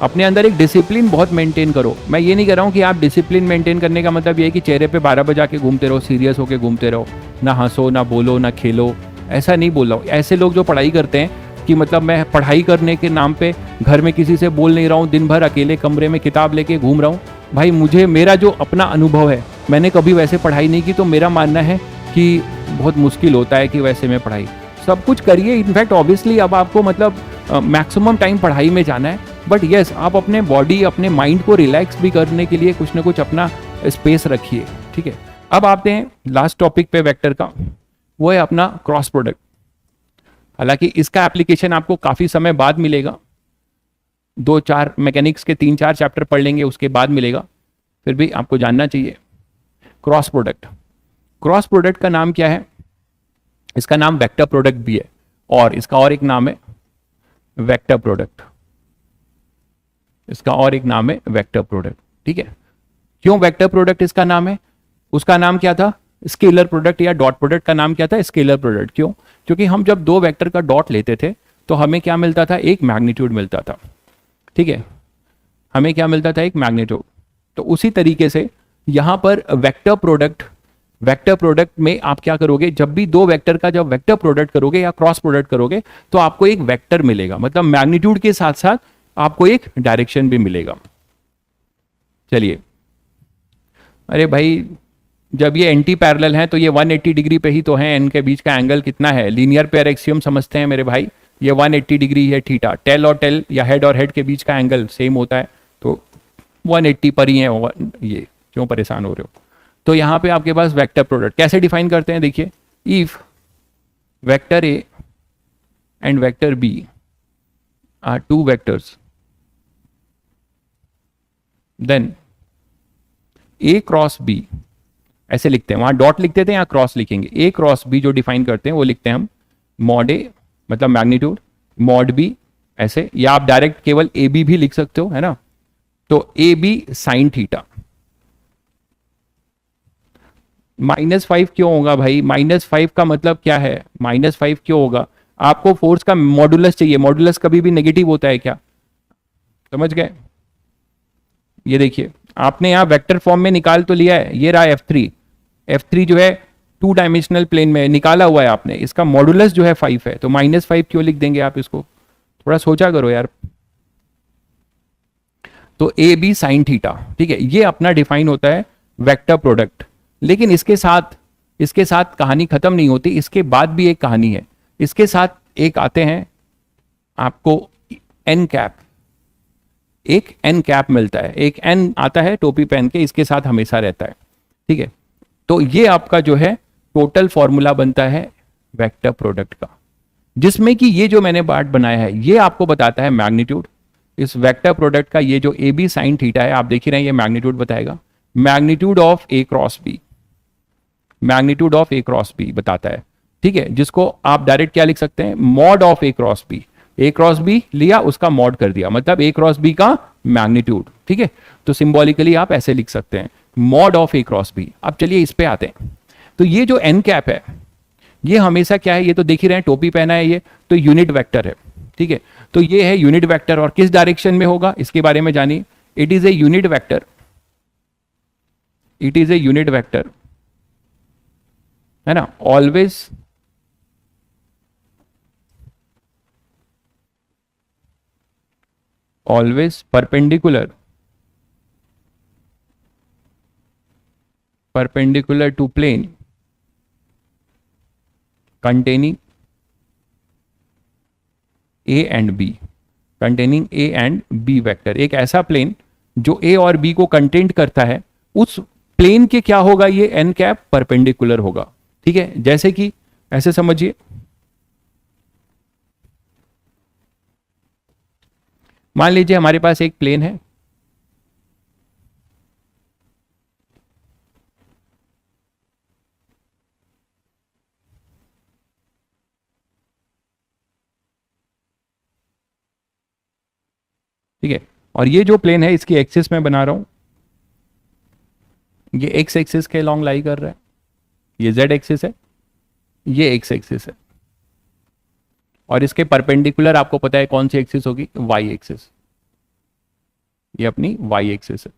अपने अंदर एक डिसिप्लिन बहुत मेंटेन करो। मैं ये नहीं कह रहा हूँ कि आप डिसिप्लिन मेंटेन करने का मतलब ये है कि चेहरे पे 12 बजा के घूमते रहो, सीरियस होके घूमते रहो, ना हंसो ना बोलो ना खेलो, ऐसा नहीं बोल रहा हूँ। ऐसे लोग जो पढ़ाई करते हैं कि मतलब मैं पढ़ाई करने के नाम पे घर में किसी से बोल नहीं रहा हूँ, दिन भर अकेले कमरे में किताब लेके घूम रहा हूँ, भाई मुझे मेरा जो अपना अनुभव है, मैंने कभी वैसे पढ़ाई नहीं की, तो मेरा मानना है कि बहुत मुश्किल होता है कि वैसे में पढ़ाई। सब कुछ करिए, इनफैक्ट ऑब्वियसली अब आपको मतलब मैक्सिमम टाइम पढ़ाई में जाना है, बट येस आप अपने बॉडी अपने माइंड को रिलैक्स भी करने के लिए कुछ ना कुछ अपना स्पेस रखिए, ठीक है। अब आते हैं लास्ट टॉपिक पे वेक्टर का, वो है अपना क्रॉस प्रोडक्ट। हालांकि इसका एप्लीकेशन आपको काफ़ी समय बाद मिलेगा, 2-4 मैकेनिक्स के 3-4 चैप्टर पढ़ लेंगे उसके बाद मिलेगा, फिर भी आपको जानना चाहिए। क्रॉस प्रोडक्ट, क्रॉस प्रोडक्ट का नाम क्या है? इसका नाम वेक्टर प्रोडक्ट भी है, और इसका और एक नाम है वेक्टर प्रोडक्ट, इसका और एक नाम है वेक्टर प्रोडक्ट, ठीक है। क्यों वेक्टर प्रोडक्ट इसका नाम है? उसका नाम क्या था? स्केलर प्रोडक्ट या डॉट प्रोडक्ट का नाम क्या था? Scalar product. क्यों? क्योंकि हम जब दो वेक्टर का डॉट लेते थे तो हमें क्या मिलता था? एक मैग्नीट्यूड मिलता था, ठीक है, हमें क्या मिलता था? एक मैग्नीट्यूड। तो उसी तरीके से यहां पर वेक्टर प्रोडक्ट, वेक्टर प्रोडक्ट में आप क्या करोगे? जब भी दो वेक्टर का जब वेक्टर प्रोडक्ट करोगे या क्रॉस प्रोडक्ट करोगे तो आपको एक वेक्टर मिलेगा, मतलब मैग्नीट्यूड के साथ साथ आपको एक डायरेक्शन भी मिलेगा। चलिए, अरे भाई जब ये एंटी पैरेलल है तो ये 180 डिग्री पे ही तो है, इनके बीच का एंगल कितना है? लीनियर पेयर एक्सियम समझते हैं मेरे भाई, ये 180 डिग्री है थीटा। टेल और टेल या हेड और हेड के बीच का एंगल सेम होता है, तो 180 पर ही है। ये क्यों परेशान हो रहे हो? तो यहाँ पे आपके पास वेक्टर प्रोडक्ट कैसे डिफाइन करते हैं, देखिए, if vector A and vector B are two vectors, then A cross B, ऐसे लिखते हैं, वहां डॉट लिखते थे, यहाँ क्रॉस लिखेंगे। ए क्रॉस बी जो डिफाइन करते हैं वो लिखते हैं हम मॉड ए, मतलब मैग्नीट्यूड, मॉड बी ऐसे, या आप डायरेक्ट केवल ए बी भी लिख सकते हो, है ना। तो ए बी साइन थीटा। -5 क्यों होगा भाई? -5 का मतलब क्या है? -5 क्यों होगा? आपको फोर्स का मॉडुलस चाहिए, मॉडुलस कभी भी नेगेटिव होता है क्या? समझ गए? ये देखिए, आपने यहां वेक्टर फॉर्म में निकाल तो लिया है, ये रहा F3, F3 जो है 2 डायमेंशनल प्लेन में निकाला हुआ है आपने, इसका मॉडुलस जो है 5 है, तो -5 क्यों लिख देंगे आप इसको? थोड़ा सोचा करो यार। तो ए बी साइन थीटा, ठीक है, ये अपना डिफाइन होता है वेक्टर प्रोडक्ट। लेकिन इसके साथ कहानी खत्म नहीं होती, इसके बाद भी एक कहानी है। इसके साथ एक आते हैं आपको एन कैप, एक एन कैप मिलता है, एक एन आता है टोपी पहन के, इसके साथ हमेशा रहता है, ठीक है। तो ये आपका जो है टोटल फॉर्मूला बनता है वेक्टर प्रोडक्ट का, जिसमें कि ये जो मैंने पार्ट बनाया है ये आपको बताता है मैग्नीट्यूड। इस वेक्टर प्रोडक्ट का ये जो ए बी साइन थीटा है, आप देख ही रहे हैं, ये मैग्नीट्यूड बताएगा, magnitude of A cross B, magnitude of A cross B बताता है, ठीक है, जिसको आप डायरेक्ट क्या लिख सकते हैं? Mod of A cross B. A cross B लिया, उसका मॉड कर दिया, मतलब ए क्रॉस बी का मैग्नीट्यूड, ठीक है। तो सिंबॉलिकली आप ऐसे लिख सकते हैं, mod of A cross B. अब चलिए इस पे आते हैं। तो ये जो एन कैप है ये हमेशा क्या है? ये तो देख ही रहे हैं, टोपी पहना है, ये तो यूनिट वेक्टर है, ठीक है। तो ये है यूनिट वेक्टर, और किस डायरेक्शन में होगा इसके बारे में जानिए। It is a unit vector, it is a unit vector, है ना, always always perpendicular to plane containing A and B, containing A and B vector. एक ऐसा प्लेन जो A और B को कंटेंट करता है, उस प्लेन के क्या होगा? ये एन कैप परपेंडिकुलर होगा, ठीक है। जैसे कि ऐसे समझिए, मान लीजिए हमारे पास एक प्लेन है, ठीक है, और ये जो प्लेन है इसकी एक्सिस में बना रहा हूं, ये एक्स एक्सिस के लॉन्ग लाई कर रहा है, ये जेड एक्सिस है, ये एक्स एक्सिस है, और इसके परपेंडिकुलर आपको पता है कौन सी एक्सिस होगी? Y axis. ये अपनी वाई एक्सिस है।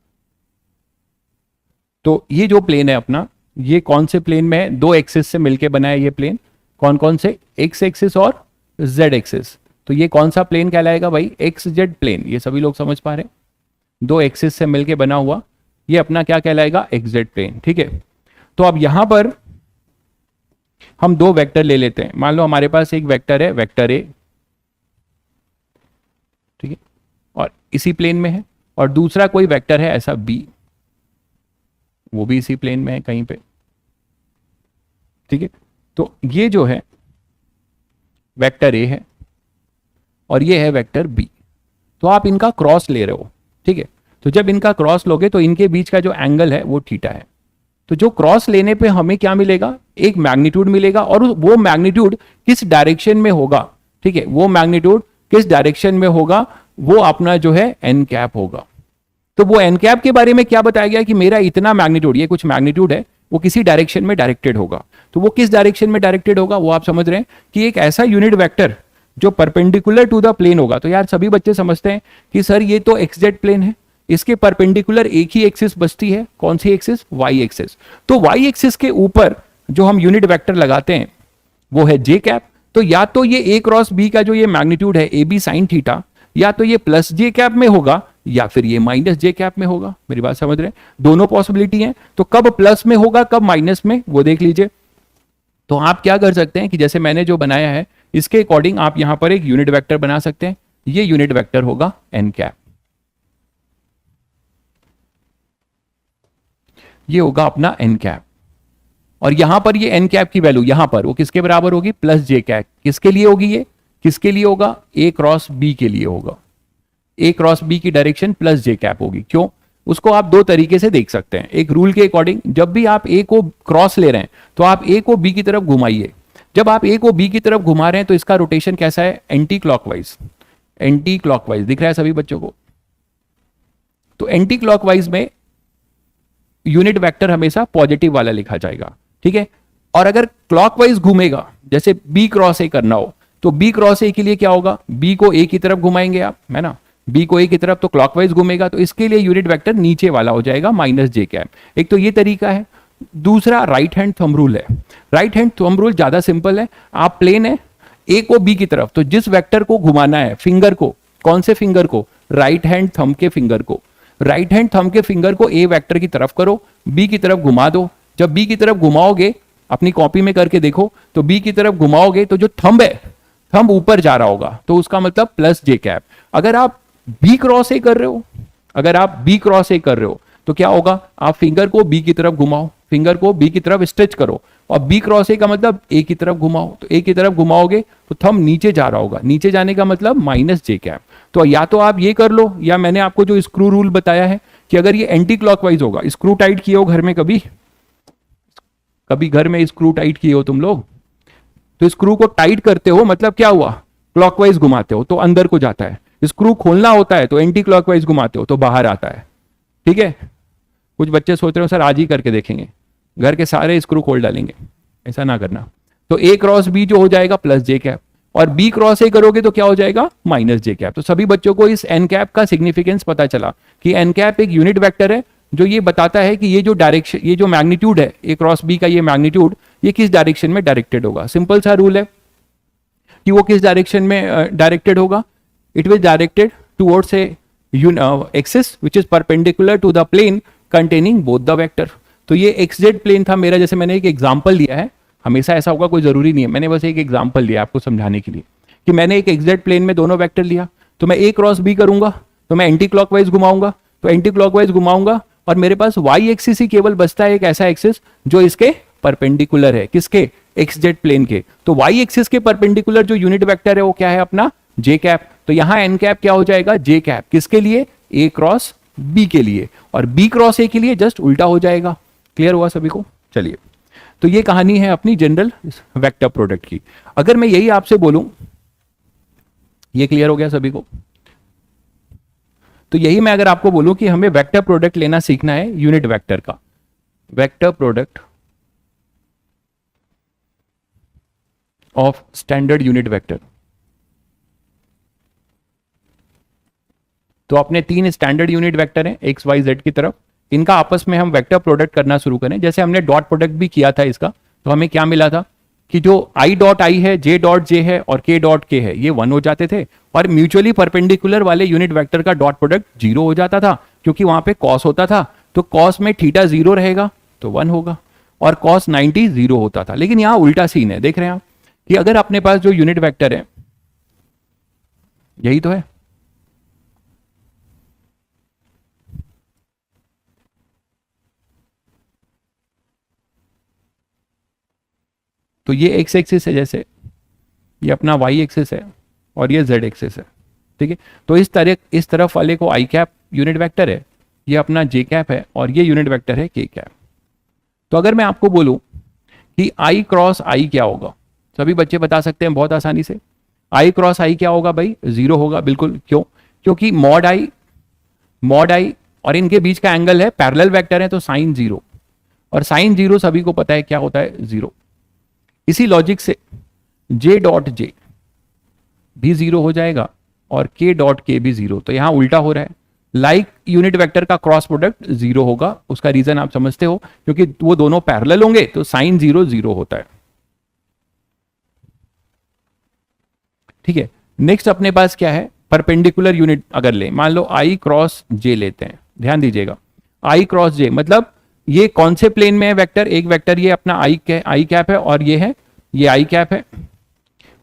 तो ये जो प्लेन है अपना, ये कौन से प्लेन में है? दो एक्सिस से मिलके बना है ये प्लेन। कौन कौन से? एक्स एक्सिस और जेड एक्सिस। तो ये कौन सा प्लेन कहलाएगा भाई? X Z plane. ये सभी लोग समझ पा रहे हैं? दो एक्सिस से मिलके बना हुआ ये अपना क्या कहलाएगा? X Z plane. ठीक है, तो अब यहां पर हम दो वेक्टर ले लेते हैं। मान लो हमारे पास एक वेक्टर है, वेक्टर ए, ठीक है, और इसी प्लेन में है, और दूसरा कोई वेक्टर है ऐसा बी, वो भी इसी प्लेन में है कहीं पे। ठीक है, तो ये जो है वेक्टर ए है और ये है वेक्टर बी। तो आप इनका क्रॉस ले रहे हो। ठीक है, तो जब इनका क्रॉस लोगे तो इनके बीच का जो एंगल है वो थीटा है। तो जो क्रॉस लेने पे हमें क्या मिलेगा? एक मैग्नीट्यूड मिलेगा, और वो मैग्नीट्यूड किस डायरेक्शन में होगा? ठीक है, वो मैग्नीट्यूड किस डायरेक्शन में होगा? वो अपना जो है एन कैप होगा। तो वो एन कैप के बारे में क्या बताया गया कि मेरा इतना मैग्नीट्यूड, ये कुछ मैग्नीट्यूड है, वो किसी डायरेक्शन में डायरेक्टेड होगा। तो वो किस डायरेक्शन में डायरेक्टेड होगा वो आप समझ रहे हैं कि एक ऐसा यूनिट वेक्टर जो परपेंडिकुलर टू द प्लेन होगा। तो यार सभी बच्चे समझते हैं कि सर ये तो एक्स जेड प्लेन है, इसके परपेंडिकुलर एक ही एक्सिस बचती है। कौन सी एक्सिस? Y axis. तो वाई एक्सिस के ऊपर जो हम यूनिट वेक्टर लगाते हैं वो है जे कैप। तो या तो ये ए क्रॉस बी का जो ये मैग्नीट्यूड है ए बी साइन थीटा, या तो ये प्लस जे कैप में होगा या फिर ये माइनस जे कैप में होगा। मेरी बात समझ रहे हैं? दोनों पॉसिबिलिटी है। तो कब प्लस में होगा कब माइनस में, वो देख लीजिए। तो आप क्या कर सकते हैं कि जैसे मैंने जो बनाया है इसके अकॉर्डिंग आप यहां पर एक यूनिट वेक्टर बना सकते हैं। ये यूनिट वेक्टर होगा एन कैप, ये होगा अपना एन कैप। और यहां पर ये एन कैप की वैल्यू यहां पर वो किसके बराबर होगी? प्लस जे कैप। किसके लिए होगी? ये किसके लिए होगा? ए क्रॉस बी के लिए होगा। ए क्रॉस बी की डायरेक्शन प्लस जे कैप होगी। क्यों? उसको आप दो तरीके से देख सकते हैं। एक रूल के अकॉर्डिंग, जब भी आप ए को क्रॉस ले रहे हैं तो आप ए को बी की तरफ घुमाइए। जब आप ए को बी की तरफ घुमा रहे हैं तो इसका रोटेशन कैसा है? Anti clockwise. एंटी क्लॉकवाइज दिख रहा है सभी बच्चों को? तो एंटी क्लॉकवाइज में यूनिट वेक्टर हमेशा पॉजिटिव वाला लिखा जाएगा। ठीक है, और अगर क्लॉकवाइज घूमेगा, जैसे बी क्रॉस ए करना हो, तो बी क्रॉस ए के लिए क्या होगा? बी को ए की तरफ घुमाएंगे आप, है ना, बी को ए की तरफ, तो क्लॉकवाइज घूमेगा, तो इसके लिए यूनिट वेक्टर नीचे वाला हो जाएगा माइनस जे कैप। एक तो ये तरीका है। दूसरा राइट हैंड थंब रूल है। राइट हैंड थंब रूल ज्यादा सिंपल है। आप प्लेन है ए को बी की तरफ, तो जिस वेक्टर को घुमाना है, फिंगर को, कौन से फिंगर को? राइट हैंड थंब के फिंगर को। राइट हैंड थंब के फिंगर को ए वेक्टर की तरफ करो, बी की तरफ घुमा दो। जब बी की तरफ घुमाओगे, अपनी कॉपी में करके देखो, तो बी की तरफ घुमाओगे तो जो थंब है, थंब ऊपर जा रहा होगा, तो उसका मतलब प्लस जे कैप। अगर आप बी क्रॉस ए कर रहे हो, अगर आप बी क्रॉस ए कर रहे हो तो क्या होगा? आप फिंगर को बी की तरफ घुमाओ, फिंगर को बी की तरफ स्ट्रेच करो, और बी क्रॉस ए का मतलब ए की तरफ घुमाओ। तो ए की तरफ घुमाओगे तो थंब नीचे जा रहा होगा, नीचे जाने का मतलब माइनस जे कैप। तो या तो आप ये कर लो, या मैंने आपको जो स्क्रू रूल बताया है कि अगर ये एंटी क्लॉकवाइज होगा, स्क्रू टाइट किए हो घर में, कभी कभी घर में स्क्रू टाइट किए हो तुम लोग, तो स्क्रू को टाइट करते हो मतलब क्या हुआ? क्लॉकवाइज घुमाते हो तो अंदर को जाता है। स्क्रू खोलना होता है तो एंटी क्लॉकवाइज घुमाते हो तो बाहर आता है। ठीक है, कुछ बच्चे सोच रहे हो सर आज ही करके देखेंगे, घर के सारे स्क्रू खोल डालेंगे। ऐसा ना करना। तो ए क्रॉस बी जो हो जाएगा प्लस जे कैप, और बी क्रॉस ए करोगे तो क्या हो जाएगा? Minus j cap. तो सभी बच्चों को इस एन कैप का सिग्निफिकेंस पता चला कि एन कैप एक यूनिट वेक्टर है जो ये बताता है कि ये जो डायरेक्शन, ये जो मैग्नीट्यूड है ए क्रॉस बी का, ये मैग्नीट्यूड ये किस डायरेक्शन में डायरेक्टेड होगा। सिंपल सा रूल है कि वो किस डायरेक्शन में डायरेक्टेड होगा। It will directed towards a axis which is perpendicular to the plane containing both the vector. तो ये एक्स जेड प्लेन था मेरा, जैसे मैंने एक एग्जांपल दिया है, हमेशा ऐसा होगा कोई जरूरी नहीं है, मैंने बस एक एग्जांपल दिया आपको समझाने के लिए कि मैंने एक एक्स जेड प्लेन में दोनों वेक्टर लिया, तो मैं ए क्रॉस बी करूंगा तो मैं एंटी क्लॉकवाइज घुमाऊंगा, तो एंटी क्लॉकवाइज घुमाऊंगा, और मेरे पास वाई एक्सिस ही केवल बचता है, एक ऐसा एक्सिस जो इसके परपेंडिकुलर है। किसके? एक्स जेड प्लेन के। तो वाई एक्सिस के परपेंडिकुलर जो यूनिट वेक्टर है वो क्या है? अपना जे कैप। तो यहां एन कैप क्या हो जाएगा? जे कैप। किसके लिए? ए क्रॉस बी के लिए, और बी क्रॉस ए के लिए जस्ट उल्टा हो जाएगा। क्लियर हुआ सभी को? चलिए, तो ये कहानी है अपनी जनरल वेक्टर प्रोडक्ट की। अगर मैं यही आपसे बोलूं, ये क्लियर हो गया सभी को? तो यही मैं अगर आपको बोलूं कि हमें वेक्टर प्रोडक्ट लेना सीखना है यूनिट वेक्टर का, vector product of standard unit vector, तो अपने 3 स्टैंडर्ड यूनिट वेक्टर हैं एक्स वाई जेड की तरफ, इनका आपस में हम वेक्टर प्रोडक्ट करना शुरू करें। जैसे हमने डॉट प्रोडक्ट भी किया था इसका, तो हमें क्या मिला था कि जो आई डॉट आई है, जे डॉट जे है और के डॉट के है, ये 1 हो जाते थे, और म्यूचुअली परपेंडिकुलर वाले यूनिट वेक्टर का डॉट प्रोडक्ट 0 हो जाता था, क्योंकि वहां पे कॉस होता था। तो कॉस में थीटा 0 रहेगा तो 1 होगा, और कॉस 90 0 होता था। लेकिन यहां उल्टा सीन है, देख रहे हैं आप कि अगर अपने पास जो यूनिट वेक्टर है, यही तो है, तो ये एक्स एक्सिस है, जैसे ये अपना वाई एक्सिस है और ये जेड एक्सिस है, ठीक है। तो इस तरफ वाले को आई कैप यूनिट वेक्टर है, ये अपना जे कैप है, और ये यूनिट वेक्टर है के कैप। तो अगर मैं आपको बोलूं कि आई क्रॉस आई क्या होगा, सभी बच्चे बता सकते हैं बहुत आसानी से। आई क्रॉस आई क्या होगा भाई, 0 होगा, बिल्कुल। क्यों? क्योंकि मॉड आई और इनके बीच का एंगल है, पैरेलल वेक्टर है, तो साइन 0, और साइन 0 सभी को पता है क्या होता है, 0। इसी लॉजिक से जे डॉट जे भी 0 हो जाएगा और के डॉट के भी 0। तो यहां उल्टा हो रहा है, लाइक यूनिट वेक्टर का क्रॉस प्रोडक्ट 0 होगा। उसका रीजन आप समझते हो, क्योंकि वो दोनों पैरेलल होंगे, तो साइन 0 0 होता है, ठीक है। नेक्स्ट अपने पास क्या है, परपेंडिकुलर यूनिट अगर ले, मान लो आई क्रॉस जे लेते हैं, ध्यान दीजिएगा, आई क्रॉस जे मतलब ये कौन से प्लेन में है वेक्टर, एक वेक्टर ये अपना आई कैप है, और ये है, ये आई कैप है,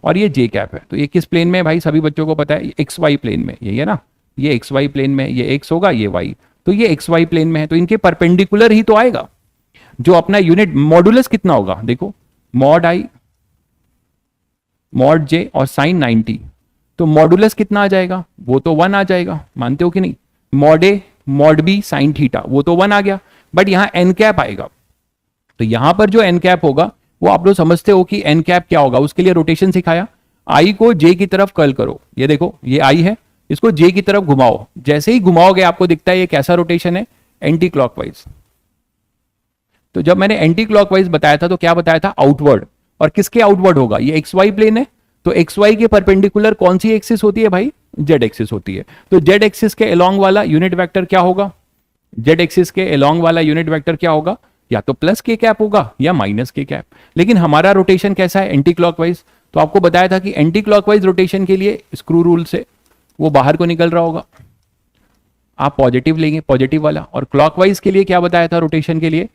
और ये जे कैप है। तो ये किस प्लेन में है भाई, सभी बच्चों को पता है, एक्स वाई प्लेन में, यही है ना, ये एक्स वाई प्लेन में, ये एक्स होगा, ये वाई, तो ये एक्स वाई प्लेन में है, तो इनके परपेंडिकुलर ही तो आएगा। जो अपना यूनिट मॉडुलस कितना होगा, देखो, मॉड आई मॉड जे और साइन 90, तो मॉडुलस कितना आ जाएगा, वो तो 1 आ जाएगा, मानते हो कि नहीं। Mod A mod B sine theta, वो तो 1 आ गया, बट यहां एन कैप आएगा। तो यहां पर जो एन कैप होगा, वो आप लोग समझते हो कि एन कैप क्या होगा, उसके लिए रोटेशन सिखाया। आई को जे की तरफ कर्ल करो, ये देखो ये आई है, इसको जे की तरफ घुमाओ, जैसे ही घुमाओगे आपको दिखता है ये कैसा रोटेशन है, एंटी क्लॉकवाइज। तो जब मैंने एंटी क्लॉकवाइज बताया था तो क्या बताया था, आउटवर्ड। और किसके आउटवर्ड होगा, ये एक्स वाई प्लेन है, तो एक्स वाई के परपेंडिकुलर कौन सी एक्सिस होती है भाई, जेड एक्सिस होती है। तो जेड एक्सिस के अलोंग वाला यूनिट वेक्टर क्या होगा, जेड एक्सिस के अलोंग वाला यूनिट वेक्टर क्या होगा, या तो प्लस के कैप होगा या माइनस के कैप। लेकिन हमारा रोटेशन कैसा है, एंटी क्लॉकवाइज। तो आपको बताया था कि एंटी क्लॉकवाइज रोटेशन के लिए स्क्रू रूल से वो बाहर को निकल रहा होगा, आप पॉजिटिव लेंगे, पॉजिटिव वाला। और क्लॉकवाइज के लिए क्या बताया था, रोटेशन के लिए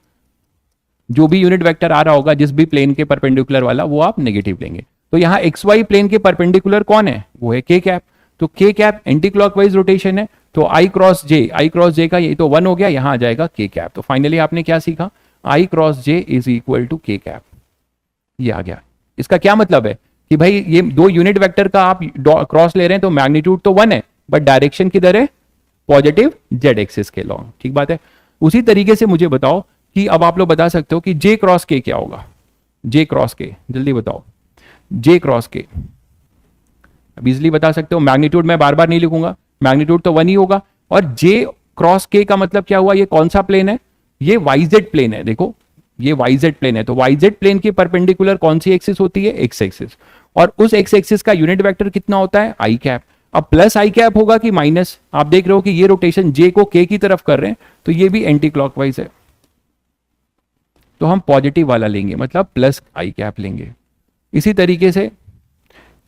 जो भी यूनिट वेक्टर आ रहा होगा जिस भी प्लेन के परपेंडिकुलर वाला, वो आप नेगेटिव लेंगे। तो यहां एक्स वाई प्लेन के परपेंडिकुलर कौन है, वो है के कैप। तो के कैप एंटी क्लॉकवाइज रोटेशन है, तो आई क्रॉस जे का ये तो 1 हो गया, यहां आ जाएगा के कैप। तो फाइनली आपने क्या सीखा, i cross j is equal to k cap, ये आ गया। इसका क्या मतलब है कि भाई ये दो यूनिट वेक्टर का आप क्रॉस ले रहे हैं, तो मैग्नीट्यूड तो 1 है, बट डायरेक्शन किधर है, पॉजिटिव जेड एक्सिस के लॉन्ग, ठीक बात है। उसी तरीके से मुझे बताओ कि अब आप लोग बता सकते हो कि जे क्रॉस के क्या होगा, जे क्रॉस के, जल्दी बताओ, जे क्रॉस के अब इजिली बता सकते हो। मैग्नीट्यूड मैं बार बार नहीं लिखूंगा, मैग्नीट्यूड तो 1 ही होगा। और जे क्रॉस के का मतलब क्या हुआ, ये कौन सा प्लेन है, ये वाईजेड प्लेन है। देखो ये वाईजेड प्लेन है, तो वाईजेड प्लेन के परपेंडिकुलर कौन सी एक्सिस होती है, एक्स एक्सिस। और उस एक्स एक्सिस का यूनिट वेक्टर कितना होता है, आई कैप। अब प्लस आई कैप होगा कि माइनस, आप देख रहे हो कि ये रोटेशन जे को के की तरफ कर रहे हैं, तो ये भी एंटी क्लॉकवाइज है, तो हम पॉजिटिव वाला लेंगे, मतलब प्लस आई कैप लेंगे। इसी तरीके से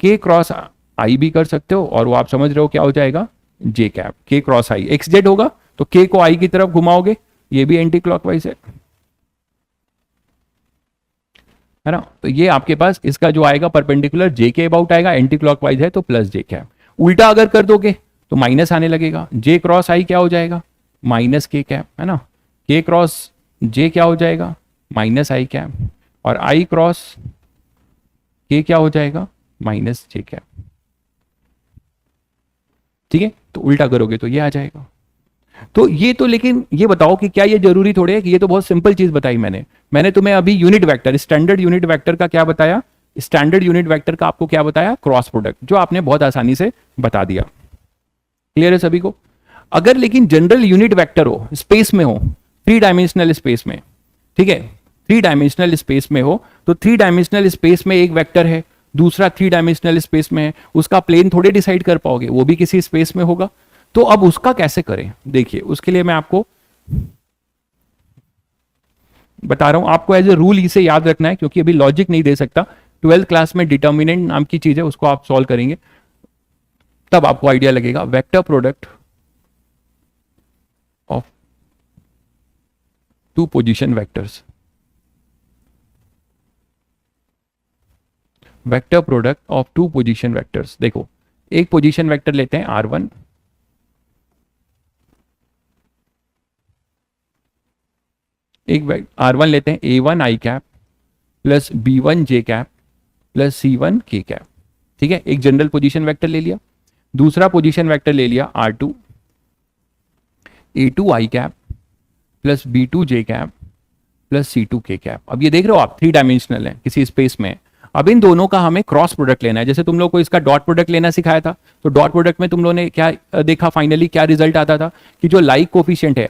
के क्रॉस आई भी कर सकते हो, और वो आप समझ रहे हो क्या हो जाएगा, जे कैप। के क्रॉस आई एक्स जेड होगा, तो के को आई की तरफ घुमाओगे, ये भी एंटी क्लॉकवाइज है ना। तो ये आपके पास इसका जो आएगा परपेंडिकुलर जे के अबाउट आएगा, एंटी क्लॉकवाइज है तो प्लस जे कैप। उल्टा अगर कर दोगे तो माइनस आने लगेगा, जे क्रॉस आई क्या हो जाएगा, माइनस के कैप, है ना। के क्रॉस जे क्या हो जाएगा, माइनस आई कैप, और आई क्रॉस के क्या हो जाएगा, माइनस जे कैप, ठीक है। तो उल्टा करोगे तो ये आ जाएगा। तो ये तो, लेकिन ये बताओ कि क्या ये जरूरी थोड़े है कि ये तो बहुत सिंपल चीज बताई मैंने तुम्हें अभी unit vector, standard unit vector का क्या बताया, स्टैंडर्ड यूनिट वेक्टर का आपको क्या बताया, क्रॉस प्रोडक्ट, जो आपने बहुत आसानी से बता दिया। क्लियर है सभी को। अगर लेकिन जनरल यूनिट वेक्टर हो, स्पेस में हो, 3 डायमेंशनल स्पेस में, ठीक है, 3 डायमेंशनल स्पेस में हो, तो 3 डायमेंशनल स्पेस में एक वेक्टर है, दूसरा 3 डायमेंशनल स्पेस में है, उसका प्लेन थोड़े डिसाइड कर पाओगे, वो भी किसी स्पेस में होगा। तो अब उसका कैसे करें, देखिए उसके लिए मैं आपको बता रहा हूं, आपको एज ए रूल इसे याद रखना है क्योंकि अभी लॉजिक नहीं दे सकता। 12th क्लास में डिटर्मिनेंट नाम की चीज है, उसको आप सॉल्व करेंगे तब आपको आइडिया लगेगा। Vector product of two position vectors, vector product of two position vectors. देखो एक पोजीशन वेक्टर लेते हैं R1, एक R1 लेते हैं A1 i cap plus B1 j cap plus C1 k cap, ठीक है, एक जनरल पोजीशन वेक्टर ले लिया। दूसरा पोजीशन वेक्टर ले लिया R2 A2 i cap plus B2 j cap plus C2 k cap. अब ये देख रहे हो आप 3 डायमेंशनल है, किसी स्पेस में है। अब इन दोनों का हमें क्रॉस प्रोडक्ट लेना है। जैसे तुम लोग को इसका डॉट प्रोडक्ट लेना सिखाया था, तो डॉट प्रोडक्ट में तुम लोगों ने क्या देखा, फाइनली क्या रिजल्ट आता था कि जो लाइक कोफिशिएंट है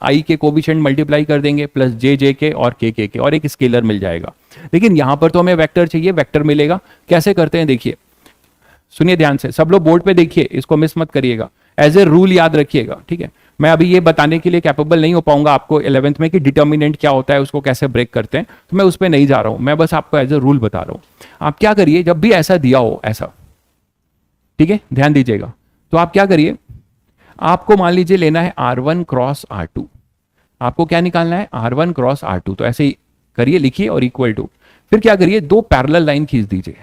आई के कोफिशिएंट मल्टीप्लाई कर देंगे प्लस जे के और के और एक स्केलर मिल जाएगा। लेकिन यहां पर तो हमें वेक्टर चाहिए, वेक्टर मिलेगा कैसे करते हैं देखिए, सुनिए ध्यान से, सब लोग बोर्ड पे देखिए, इसको मिस मत करिएगा, एज ए रूल याद रखिएगा, ठीक है। मैं अभी ये बताने के लिए कैपेबल नहीं हो पाऊंगा आपको 11th में कि डिटर्मिनेंट क्या होता है, उसको कैसे ब्रेक करते हैं, तो मैं उस पर नहीं जा रहा हूं, मैं बस आपको एज ए रूल बता रहा हूं। आप क्या करिए, जब भी ऐसा दिया हो ऐसा, ठीक है, ध्यान दीजिएगा, तो आप क्या करिए, आपको मान लीजिए लेना है R1 क्रॉस R2, आपको क्या निकालना है R1 क्रॉस R2, तो ऐसे ही करिए, लिखिए और इक्वल टू, फिर क्या करिए, दो पैरेलल लाइन खींच दीजिए,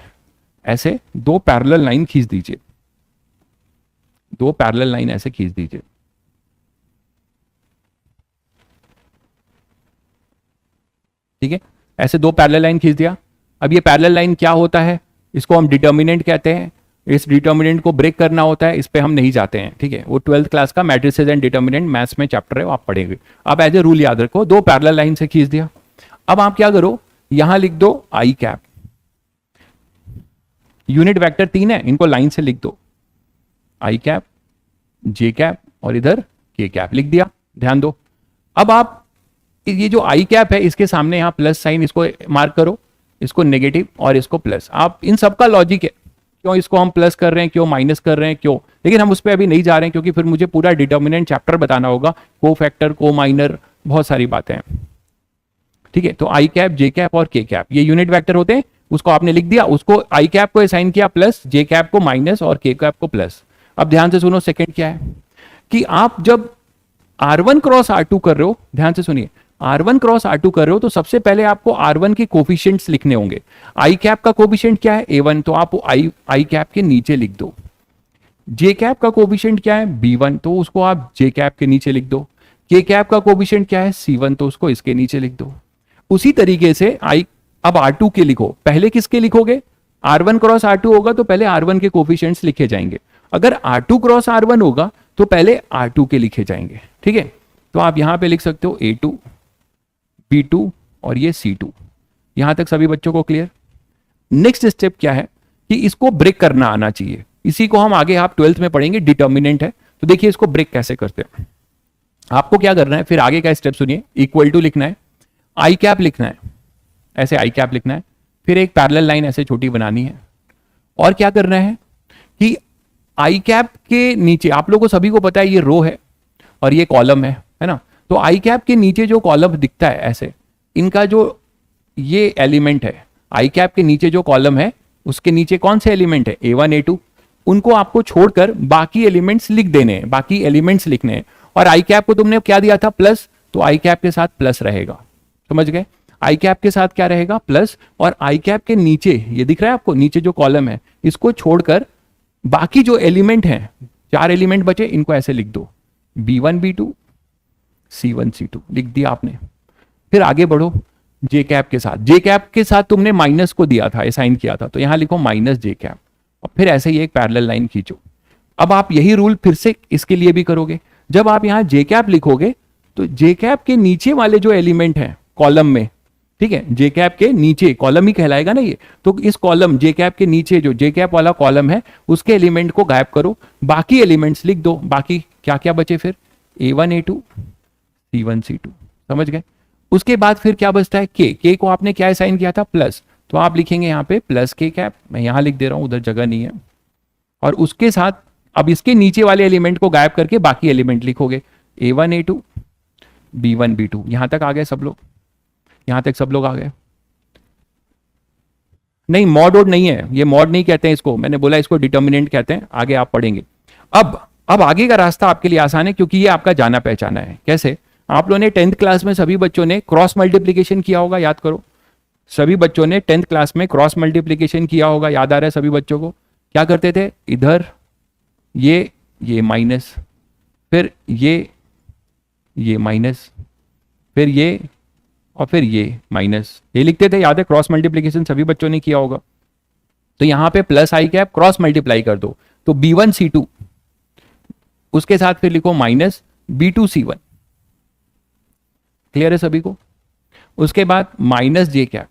ऐसे दो पैरेलल लाइन खींच दीजिए, दो पैरेलल लाइन ऐसे खींच दीजिए, ठीक है, ऐसे दो पैरेलल लाइन खींच दिया। अब ये पैरेलल लाइन क्या होता है, इसको हम डिटर्मिनेंट कहते हैं, इस डिटर्मिनेंट को ब्रेक करना होता है, इस पे हम नहीं जाते हैं, ठीक है, वो 12th क्लास का मैट्रिसेस एंड डिटर्मिनेंट मैथ्स में चैप्टर है, वो आप पढ़ेंगे। अब एज ए रूल याद रखो, दो पैरेलल लाइन से खींच दिया। अब आप क्या करो, यहां लिख दो आई कैप, यूनिट वेक्टर 3 है, इनको लाइन से लिख दो, आई कैप जे कैप और इधर के कैप लिख दिया, ध्यान दो। अब आप ये जो आई कैप है इसके सामने यहां प्लस साइन, इसको मार्क करो, इसको नेगेटिव और इसको प्लस। आप इन सबका लॉजिक है, क्यों इसको हम प्लस कर रहे हैं, क्यों माइनस कर रहे हैं, क्यों, लेकिन हम उस पर अभी नहीं जा रहे हैं क्योंकि फिर मुझे पूरा डिटर्मिनेंट चैप्टर बताना होगा, को फैक्टर, को माइनर, बहुत सारी बातें हैं, ठीक है। तो आई कैप जे कैप और के कैप ये यूनिट वेक्टर होते हैं, उसको आपने लिख दिया, उसको आई कैप को असाइन किया प्लस, जे कैप को माइनस और के कैप को प्लस। अब ध्यान से सुनो, सेकंड क्या है कि आप जब R1 क्रॉस R2 कर रहे हो, ध्यान से सुनिए, R1 क्रॉस R2 कर रहे हो तो सबसे पहले आपको R1 के कोफिशिएंट्स लिखने होंगे। आई कैप का कोफिशिएंट क्या है, A1, तो आप आई कैप के नीचे लिख दो। जे कैप का कोफिशिएंट क्या है, B1, तो उसको आप जे कैप के नीचे लिख दो। के कैप का कोफिशिएंट क्या है, C1, तो उसको इसके नीचे लिख दो। उसी तरीके से अब R2 के लिखो, पहले किसके लिखोगे, R1 क्रॉस R2 होगा तो पहले R1 के कोफिशिएंट्स लिखे जाएंगे, अगर R2 क्रॉस R1 होगा तो पहले R2 के लिखे जाएंगे, ठीक है। तो आप यहां पे लिख सकते हो A2 B2 और ये C2। यहां तक सभी बच्चों को क्लियर। नेक्स्ट स्टेप क्या है कि इसको ब्रेक करना आना चाहिए, इसी को हम आगे आप 12th में पढ़ेंगे, डिटर्मिनेंट है। तो देखिए इसको ब्रेक कैसे करते हैं, आपको क्या करना है, फिर आगे का स्टेप सुनिए, इक्वल टू लिखना है, आई कैप लिखना है, ऐसे आई कैप लिखना है, फिर एक पैरेलल लाइन ऐसे छोटी बनानी है, और क्या करना है कि आई कैप के नीचे, आप लोगों को सभी को पता है ये रो है और ये कॉलम है ना, तो आई कैप के नीचे जो कॉलम दिखता है ऐसे, इनका जो ये एलिमेंट है, आई कैप के नीचे जो कॉलम है उसके नीचे कौन से एलिमेंट है, A1 A2, उनको आपको छोड़कर बाकी एलिमेंट्स लिख देने हैं, बाकी एलिमेंट्स लिखने हैं। और आई कैप को तुमने क्या दिया था, प्लस, तो आई कैप के साथ प्लस रहेगा, समझ गए, आई कैप के साथ क्या रहेगा, प्लस, और आई कैप के नीचे ये दिख रहा है आपको, नीचे जो कॉलम है इसको छोड़कर बाकी जो एलिमेंट हैं, 4 एलिमेंट बचे, इनको ऐसे लिख दो, B1 B2 C1 C2 लिख दिया आपने। फिर आगे बढ़ो, जे कैप के साथ, जे कैप के साथ तुमने माइनस को दिया था, असाइन किया था, तो यहां लिखो माइनस जे कैप, और फिर ऐसे ही एक पैरेलल लाइन खींचो। अब आप यही रूल फिर से इसके लिए भी करोगे, जब आप यहां जे कैप लिखोगे तो जे कैप के नीचे वाले जो एलिमेंट हैं कॉलम में, ठीक है, जे कैप के नीचे, कॉलम ही कहलाएगा ना ये, तो इस कॉलम जे कैप के नीचे जो जे कैप वाला कॉलम है उसके एलिमेंट को गायब करो, बाकी एलिमेंट्स लिख दो। बाकी क्या क्या बचे फिर, A1 A2 C1 C2, समझ गए। उसके बाद फिर क्या बचता है, के को आपने क्या असाइन किया था, प्लस, तो आप लिखेंगे यहाँ पे प्लस के कैप, मैं यहाँ लिख दे रहा हूँ, उधर जगह नहीं है, और उसके साथ अब इसके नीचे वाले एलिमेंट को गायब करके बाकी एलिमेंट लिखोगे, A1 A2 B1 B2। यहां तक आ गए सब लोग? यहां तक सब लोग आ गए? नहीं, मॉड वोड नहीं है, ये मॉड नहीं कहते हैं इसको, मैंने बोला इसको डिटर्मिनेंट कहते हैं, आगे आप पढ़ेंगे। अब आगे का रास्ता आपके लिए आसान है, क्योंकि ये आपका जाना पहचाना है। कैसे? आप लोगों ने 10th क्लास में सभी बच्चों ने क्रॉस मल्टीप्लीकेशन किया होगा, याद करो। सभी बच्चों ने 10th क्लास में क्रॉस मल्टीप्लीकेशन किया होगा, याद आ रहा है सभी बच्चों को? क्या करते थे? इधर ये माइनस, फिर ये माइनस, फिर ये, और फिर ये माइनस, ये लिखते थे, याद है? क्रॉस मल्टीप्लीकेशन सभी बच्चों ने किया होगा। तो यहां पे plus i cap cross multiply कर दो, तो B1 C2, उसके साथ फिर लिखो माइनस B2 C1। क्लियर है सभी को? उसके बाद माइनस जे कैप,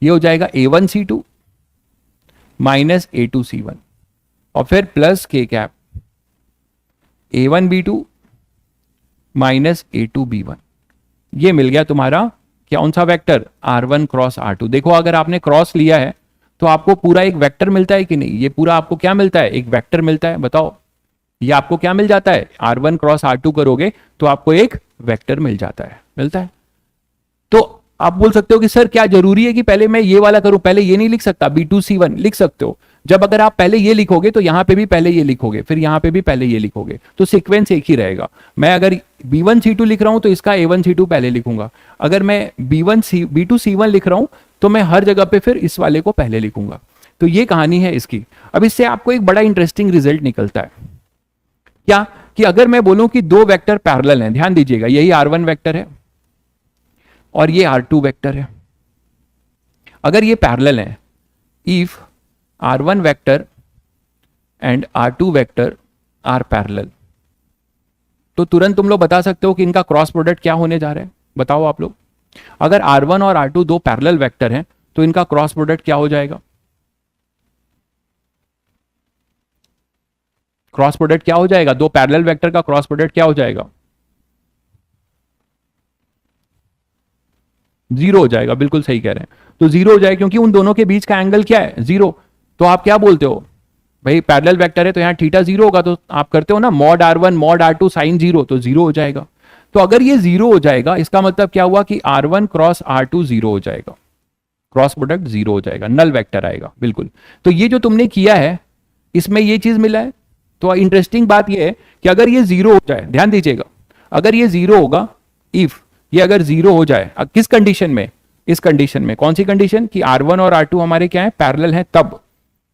ये हो जाएगा A1 C2 minus A2 C1, और फिर plus k cap A1 B2 minus A2 B1। ये मिल गया तुम्हारा कौन सा वेक्टर? R1 cross R2। देखो, अगर आपने क्रॉस लिया है तो आपको पूरा एक वेक्टर मिलता है कि नहीं? ये पूरा आपको क्या मिलता है? एक वेक्टर मिलता है। बताओ, ये आपको क्या मिल जाता है? R1 क्रॉस R2 करोगे तो आपको एक वेक्टर मिल जाता है, मिलता है। तो आप बोल सकते हो कि सर क्या जरूरी है कि पहले मैं ये वाला करूं? पहले ये नहीं लिख सकता? B2 C1 लिख सकते हो। जब अगर आप पहले ये लिखोगे तो यहां पे भी पहले ये लिखोगे, फिर यहां पे भी पहले ये लिखोगे, तो सीक्वेंस एक ही रहेगा। मैं अगर B1 C2 लिख रहा हूं तो इसका A1 C2 पहले लिखूंगा। अगर मैं B2 C1 लिख रहा हूं तो मैं हर जगह पे फिर इस वाले को पहले लिखूंगा। तो ये कहानी है इसकी। अब इससे आपको एक बड़ा इंटरेस्टिंग रिजल्ट निकलता है क्या? कि अगर मैं बोलूं कि दो वेक्टर पैरेलल हैं, ध्यान दीजिएगा, यही R1 वेक्टर है और ये R2 वेक्टर है। अगर ये पैरेलल हैं, if R1 vector and R2 vector are parallel, तो तुरंत तुम लोग बता सकते हो कि इनका क्रॉस प्रोडक्ट क्या होने जा रहा है। बताओ आप लोग। अगर R1 और R2 दो पैरेलल वेक्टर हैं तो इनका क्रॉस प्रोडक्ट क्या हो जाएगा? क्रॉस प्रोडक्ट क्या हो जाएगा? दो पैरेलल वेक्टर का क्रॉस प्रोडक्ट क्या हो जाएगा? 0 हो जाएगा। बिल्कुल सही कह रहे हैं। तो 0 हो जाएगा क्योंकि उन दोनों के बीच का एंगल क्या है? 0। तो आप क्या बोलते हो भाई? पैरेलल वेक्टर है तो यहां थीटा 0 होगा, तो आप करते हो ना mod R1 mod R2 sign 0, तो 0 हो जाएगा। तो अगर ये 0 हो जाएगा, इसका मतलब क्या हुआ कि R1 क्रॉस R2 0 हो जाएगा, क्रॉस प्रोडक्ट 0 हो जाएगा, नल वेक्टर आएगा। बिल्कुल। तो ये जो तुमने किया है इसमें ये चीज मिला है। तो इंटरेस्टिंग बात ये है कि अगर ये 0 हो जाए, ध्यान दीजिएगा, अगर ये 0 होगा, इफ ये अगर 0 हो जाए, किस कंडीशन में? इस कंडीशन में। कौन सी कंडीशन? कि R1 और R2 हमारे क्या है? पैरेलल हैं तब।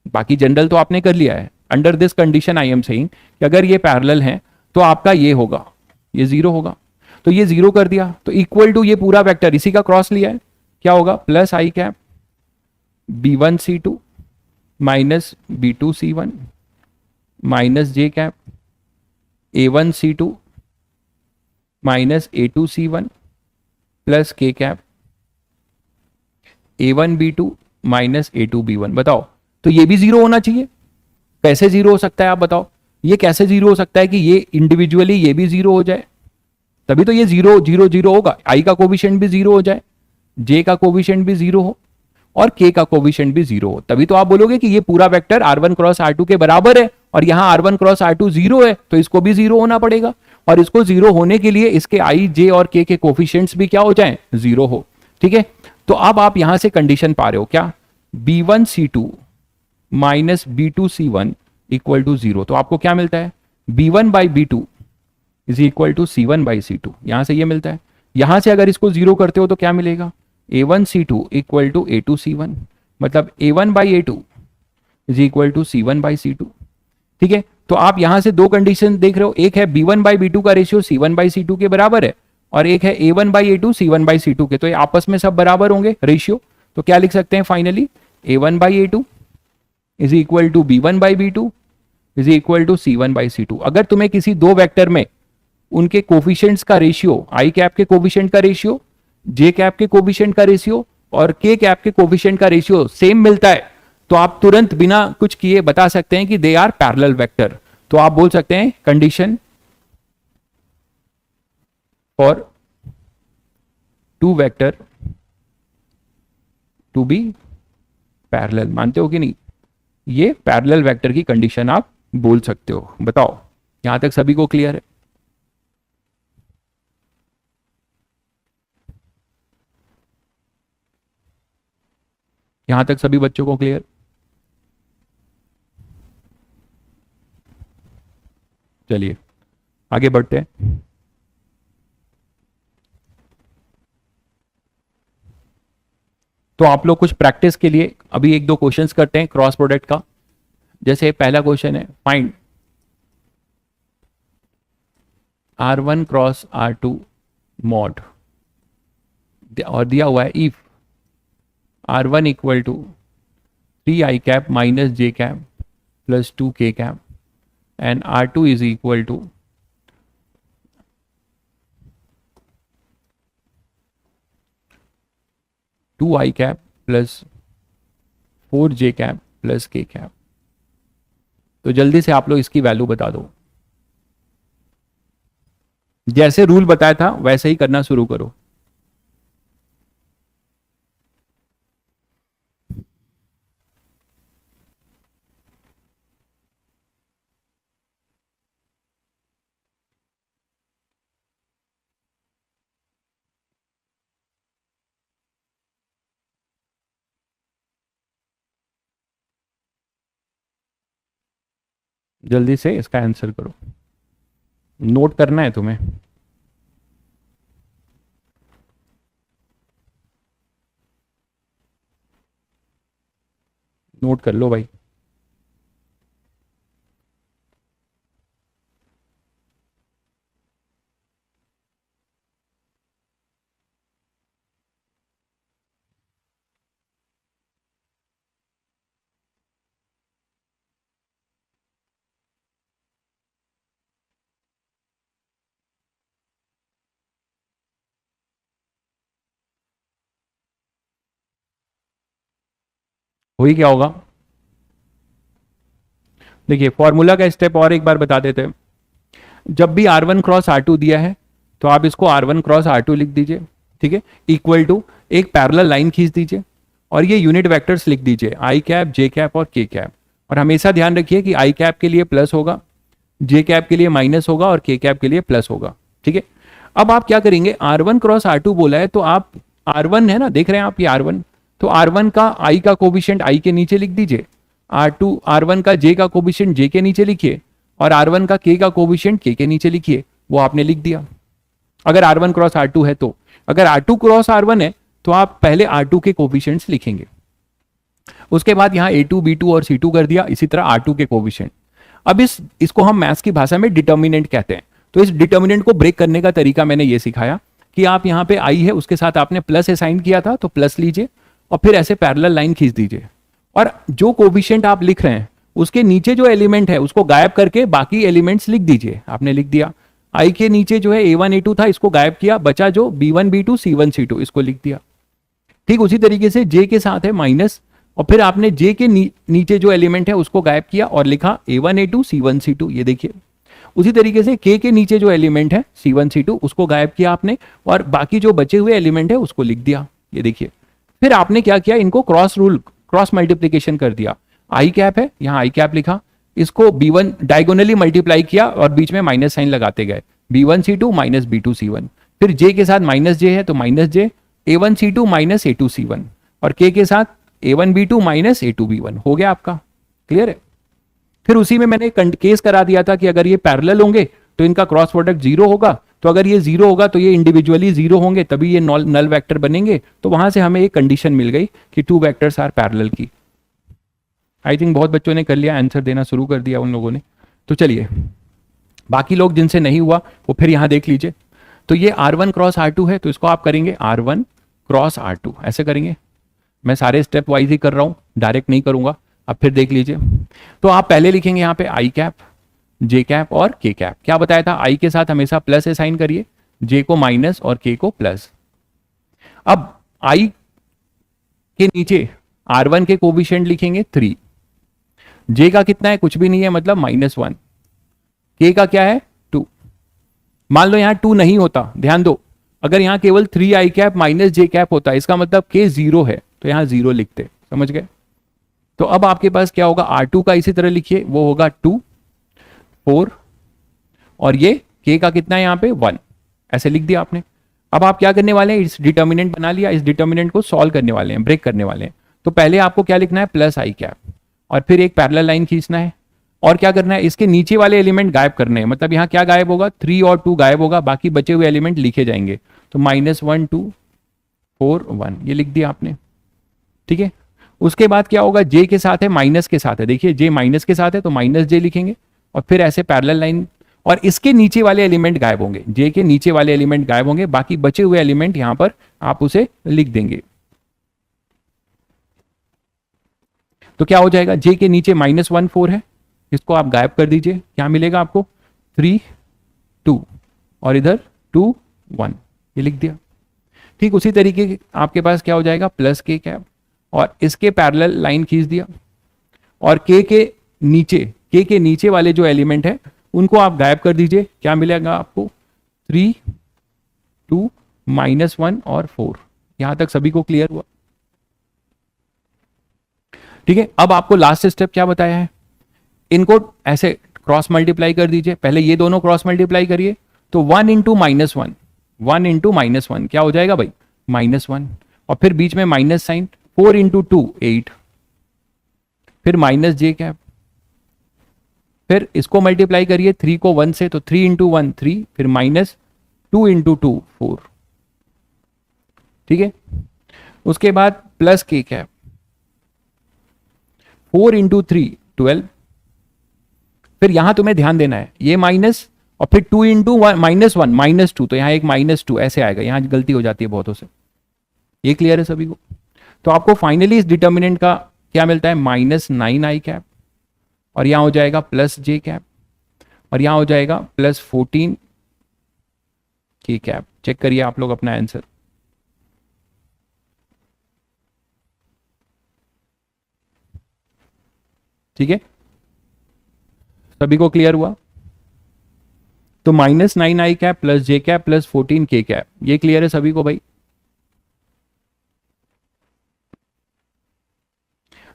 बाकी जनरल तो आपने कर लिया है। Under this condition I am saying कि अगर ये पैरेलल हैं तो आपका ये होगा, ये 0 होगा। तो ये 0 कर दिया तो इक्वल टू ये पूरा वेक्टर इसी का क्रॉस लिया है, क्या होगा? Plus i cap B1 C2 minus B2 C1 minus j cap A1 C2 minus A2 C1 plus k cap A1 B2 minus A2 B1। बताओ, तो ये भी 0 होना चाहिए। कैसे 0 हो सकता है आप बताओ? ये कैसे 0 हो सकता है कि ये इंडिविजुअली ये भी 0 हो जाए? तभी तो ये 0 0 0 होगा। आई का कोविशेंट भी 0 हो जाए, जे का कोविशेंट भी 0 हो और के का कोविशेंट भी 0 हो, तभी तो आप बोलोगे कि ये पूरा वेक्टर R1 क्रॉस R2 के बराबर है। और यहां R1 क्रॉस R2 0 है तो इसको भी 0 होना पड़ेगा। और इसको 0 होने के लिए इसके आई, जे और के कोफिशिएंट्स भी क्या हो जाएं? 0 हो। ठीक है। तो अब आप यहां से कंडीशन पा रहे हो क्या? B1 C2 minus B2 C1 equal to 0। तो आपको क्या मिलता है? B1 by B2 is equal to C1 by C2। यहां से ये मिलता है। यहां से अगर इसको 0 करते हो तो क्या मिलेगा? A1 C2 equal to A2 C1, मतलब A1 by A2 is equal to C1 by C2। ठीक है। तो आप यहां से दो कंडीशन देख रहे हो, एक है B1 बाई B2 का रेशियो C1 बाई C2 के बराबर है और एक है A1 by A2 C1 by C2 के। तो ये आपस में सब बराबर होंगे रेशियो। तो क्या लिख सकते हैं finally? A1 by A2 is equal to B1 by B2 is equal to C1 by C2। अगर तुम्हें किसी दो वेक्टर में उनके कोफिशिएंट्स का रेशियो, आई कैप के कोफिशिएंट का रेशियो, जे कैप के कोफिशिएंट का रेशियो और के कैप के कोफिशिएंट का रेशियो सेम मिलता है तो आप तुरंत बिना कुछ किए बता सकते हैं कि दे आर पैरेलल वेक्टर। तो आप बोल सकते हैं condition for two vector to be parallel. मानते हो कि नहीं? ये पैरेलल वेक्टर की कंडीशन आप बोल सकते हो। बताओ, यहां तक सभी को क्लियर है? यहां तक सभी बच्चों को क्लियर? चलिए आगे बढ़ते हैं। तो आप लोग कुछ प्रैक्टिस के लिए अभी एक दो क्वेश्चंस करते हैं क्रॉस प्रोडक्ट का। जैसे पहला क्वेश्चन है, find R1 cross R2 mod, और दिया हुआ है if R1 equal to 3 i cap minus j cap plus 2k cap and R2 is equal to 2i cap plus 4j cap plus k cap. तो जल्दी से आप लोग इसकी वैल्यू बता दो। जैसे रूल बताया था वैसे ही करना शुरू करो। जल्दी से इसका आंसर करो, नोट करना है तुम्हें। नोट कर लो भाई। हुई क्या होगा? देखिए फॉर्मूला का स्टेप और एक बार बता देते हैं। जब भी R1 क्रॉस R2 दिया है तो आप इसको R1 क्रॉस R2 लिख दीजिए, ठीक है, इक्वल टू एक पैरेलल लाइन खींच दीजिए और ये यूनिट वेक्टर्स लिख दीजिए, आई कैप, जे कैप और के कैप। और हमेशा ध्यान रखिए कि आई कैप के लिए प्लस होगा, जे कैप के लिए माइनस होगा और के कैप के लिए प्लस होगा, ठीक है। अब आप क्या करेंगे, R1 क्रॉस R2 बोला है तो आप R1 है ना, देख रहे हैं आप ये R1, तो R1 का I का कोफिशिएंट I के नीचे लिख दीजिए, R1 का J का कोफिशिएंट J के नीचे लिखिए और R1 का K का कोफिशिएंट K के नीचे लिखिए। वो आपने लिख दिया अगर R1 क्रॉस R2 है तो। अगर R2 क्रॉस R1 है तो आप पहले R2 के कोफिशिएंट्स लिखेंगे, उसके बाद यहाँ A2 B2 और C2 कर दिया, इसी तरह R2 के कोफिशिएंट। अब इसको हम मैथ्स की भाषा में डिटर्मिनेंट कहते हैं। तो इस डिटर्मिनेंट को ब्रेक करने का तरीका मैंने ये सिखाया कि आप यहाँ पे I है उसके साथ आपने प्लस असाइन किया था तो प्लस लीजिए और फिर ऐसे पैरेलल लाइन खींच दीजिए और जो कोफिशिएंट आप लिख रहे हैं उसके नीचे जो एलिमेंट है उसको गायब करके बाकी एलिमेंट्स लिख दीजिए। आपने लिख दिया, I के नीचे जो है A1 A2 था इसको गायब किया, बचा जो B1 B2 C1 C2 इसको लिख दिया। ठीक उसी तरीके से J के साथ है माइनस और फिर आपने J के नीचे जो एलिमेंट है उसको गायब किया और लिखा A1 A2 C1 C2, ये देखिए। उसी तरीके से K के नीचे जो एलिमेंट है C1 C2 उसको गायब किया आपने और बाकी जो बचे हुए एलिमेंट है उसको लिख दिया, ये देखिए। फिर आपने क्या किया, इनको क्रॉस मल्टीप्लीकेशन कर दिया। आई कैप है, यहाँ आई कैप लिखा, इसको B1 डायगोनली मल्टीप्लाई किया और बीच में माइनस साइन लगाते गए, B1 C2 minus B2 C1। फिर J के साथ माइनस J है तो minus J, A1 C2 minus A2 C1 और K के साथ A1 B2 minus A2 B1। हो गया आपका, क्लियर है। फिर उसी में मैंने केस करा दिया था कि अगर ये पैरेलल होंगे तो इनका क्रॉस प्रोडक्ट जीरो होगा, तो अगर ये जीरो होगा तो ये इंडिविजुअली जीरो होंगे तभी ये नल वेक्टर बनेंगे। तो वहां से हमें एक कंडीशन मिल गई कि टू वेक्टर्स आर पैरेलल की। आई थिंक बहुत बच्चों ने कर लिया, आंसर देना शुरू कर दिया उन लोगों ने। तो चलिए बाकी लोग जिनसे नहीं हुआ वो फिर यहां देख लीजिए। तो ये R1 क्रॉस R2 है तो इसको आप करेंगे R1 क्रॉस R2, ऐसे करेंगे। मैं सारे स्टेप वाइज ही कर रहा हूं, डायरेक्ट नहीं करूंगा, अब फिर देख लीजिए। तो आप पहले लिखेंगे यहाँ पे आई कैप, जे कैप और के कैप। क्या बताया था, आई के साथ हमेशा प्लस असाइन करिए, जे को माइनस और के को प्लस। अब आई के नीचे R1 के कोफिशिएंट लिखेंगे 3, जे का कितना है, कुछ भी नहीं है मतलब -1, के का क्या है 2। मान लो यहाँ 2 नहीं होता, ध्यान दो, अगर यहाँ केवल 3 आई कैप माइनस जे कैप होता इसका मतलब के 0 है तो यहाँ 0 लिखते, समझ गए। तो अब आपके पास क्या होगा, R2 का इसी तरह लिखिए, वो होगा 2 4 और ये k का कितना है यहाँ पे 1, ऐसे लिख दिया आपने। अब आप क्या करने वाले हैं, इस डिटर्मिनेंट बना लिया, इस डिटर्मिनेंट को सॉल्व करने वाले हैं, ब्रेक करने वाले हैं। तो पहले आपको क्या लिखना है, प्लस आई कैप, और फिर एक पैरेलल लाइन खींचना है, और क्या करना है, इसके नीचे वाले एलिमेंट गायब करने हैं। मतलब यहाँ क्या गायब होगा, 3 और 2 गायब होगा, बाकी बचे हुए एलिमेंट लिखे जाएंगे। तो -1 2 4 1 ये लिख दिया आपने, ठीक है। उसके बाद क्या होगा, जे के साथ है, माइनस के साथ है, देखिए जे माइनस के साथ है तो माइनस जे लिखेंगे, और फिर ऐसे पैरेलल लाइन, और इसके नीचे वाले एलिमेंट गायब होंगे, जे के नीचे वाले एलिमेंट गायब होंगे, बाकी बचे हुए एलिमेंट यहां पर आप उसे लिख देंगे। तो क्या हो जाएगा, जे के नीचे -1 4 है, इसको आप गायब कर दीजिए, क्या मिलेगा आपको 3 2 और इधर 2 1 ये लिख दिया। ठीक उसी तरीके आपके पास क्या हो जाएगा, प्लस के कैप, और इसके पैरेलल लाइन खींच दिया, और के के नीचे वाले जो एलिमेंट है उनको आप गायब कर दीजिए, क्या मिलेगा आपको 3 2 -1 और 4। यहां तक सभी को क्लियर हुआ, ठीक है। अब आपको लास्ट स्टेप क्या बताया है, इनको ऐसे क्रॉस मल्टीप्लाई कर दीजिए, पहले ये दोनों क्रॉस मल्टीप्लाई करिए, तो 1 इंटू -1 1 इंटू -1 क्या हो जाएगा भाई, -1, और फिर बीच में माइनस साइन, 4 इंटू 2 8, फिर माइनस जे कैप, फिर इसको मल्टीप्लाई करिए 3 को 1 से, तो 3 इंटू 1 3, फिर -2 इंटू 2 4, ठीक है। उसके बाद प्लस के कैप, 4 इंटू 3 12, फिर यहां तुम्हें ध्यान देना है, ये माइनस और फिर 2 इंटू -1 -2, तो यहां एक -2 ऐसे आएगा, यहां गलती हो जाती है बहुतों से। ये क्लियर है सभी को। तो आपको फाइनली इस डिटर्मिनेंट का क्या मिलता है, -9 आई कैप, और यहां हो जाएगा प्लस जे कैप, और यहां हो जाएगा +14 की कैप। चेक करिए आप लोग अपना आंसर। ठीक है, सभी को क्लियर हुआ। तो -9 आई कैप प्लस जे कैप प्लस 14 के कैप, ये क्लियर है सभी को भाई।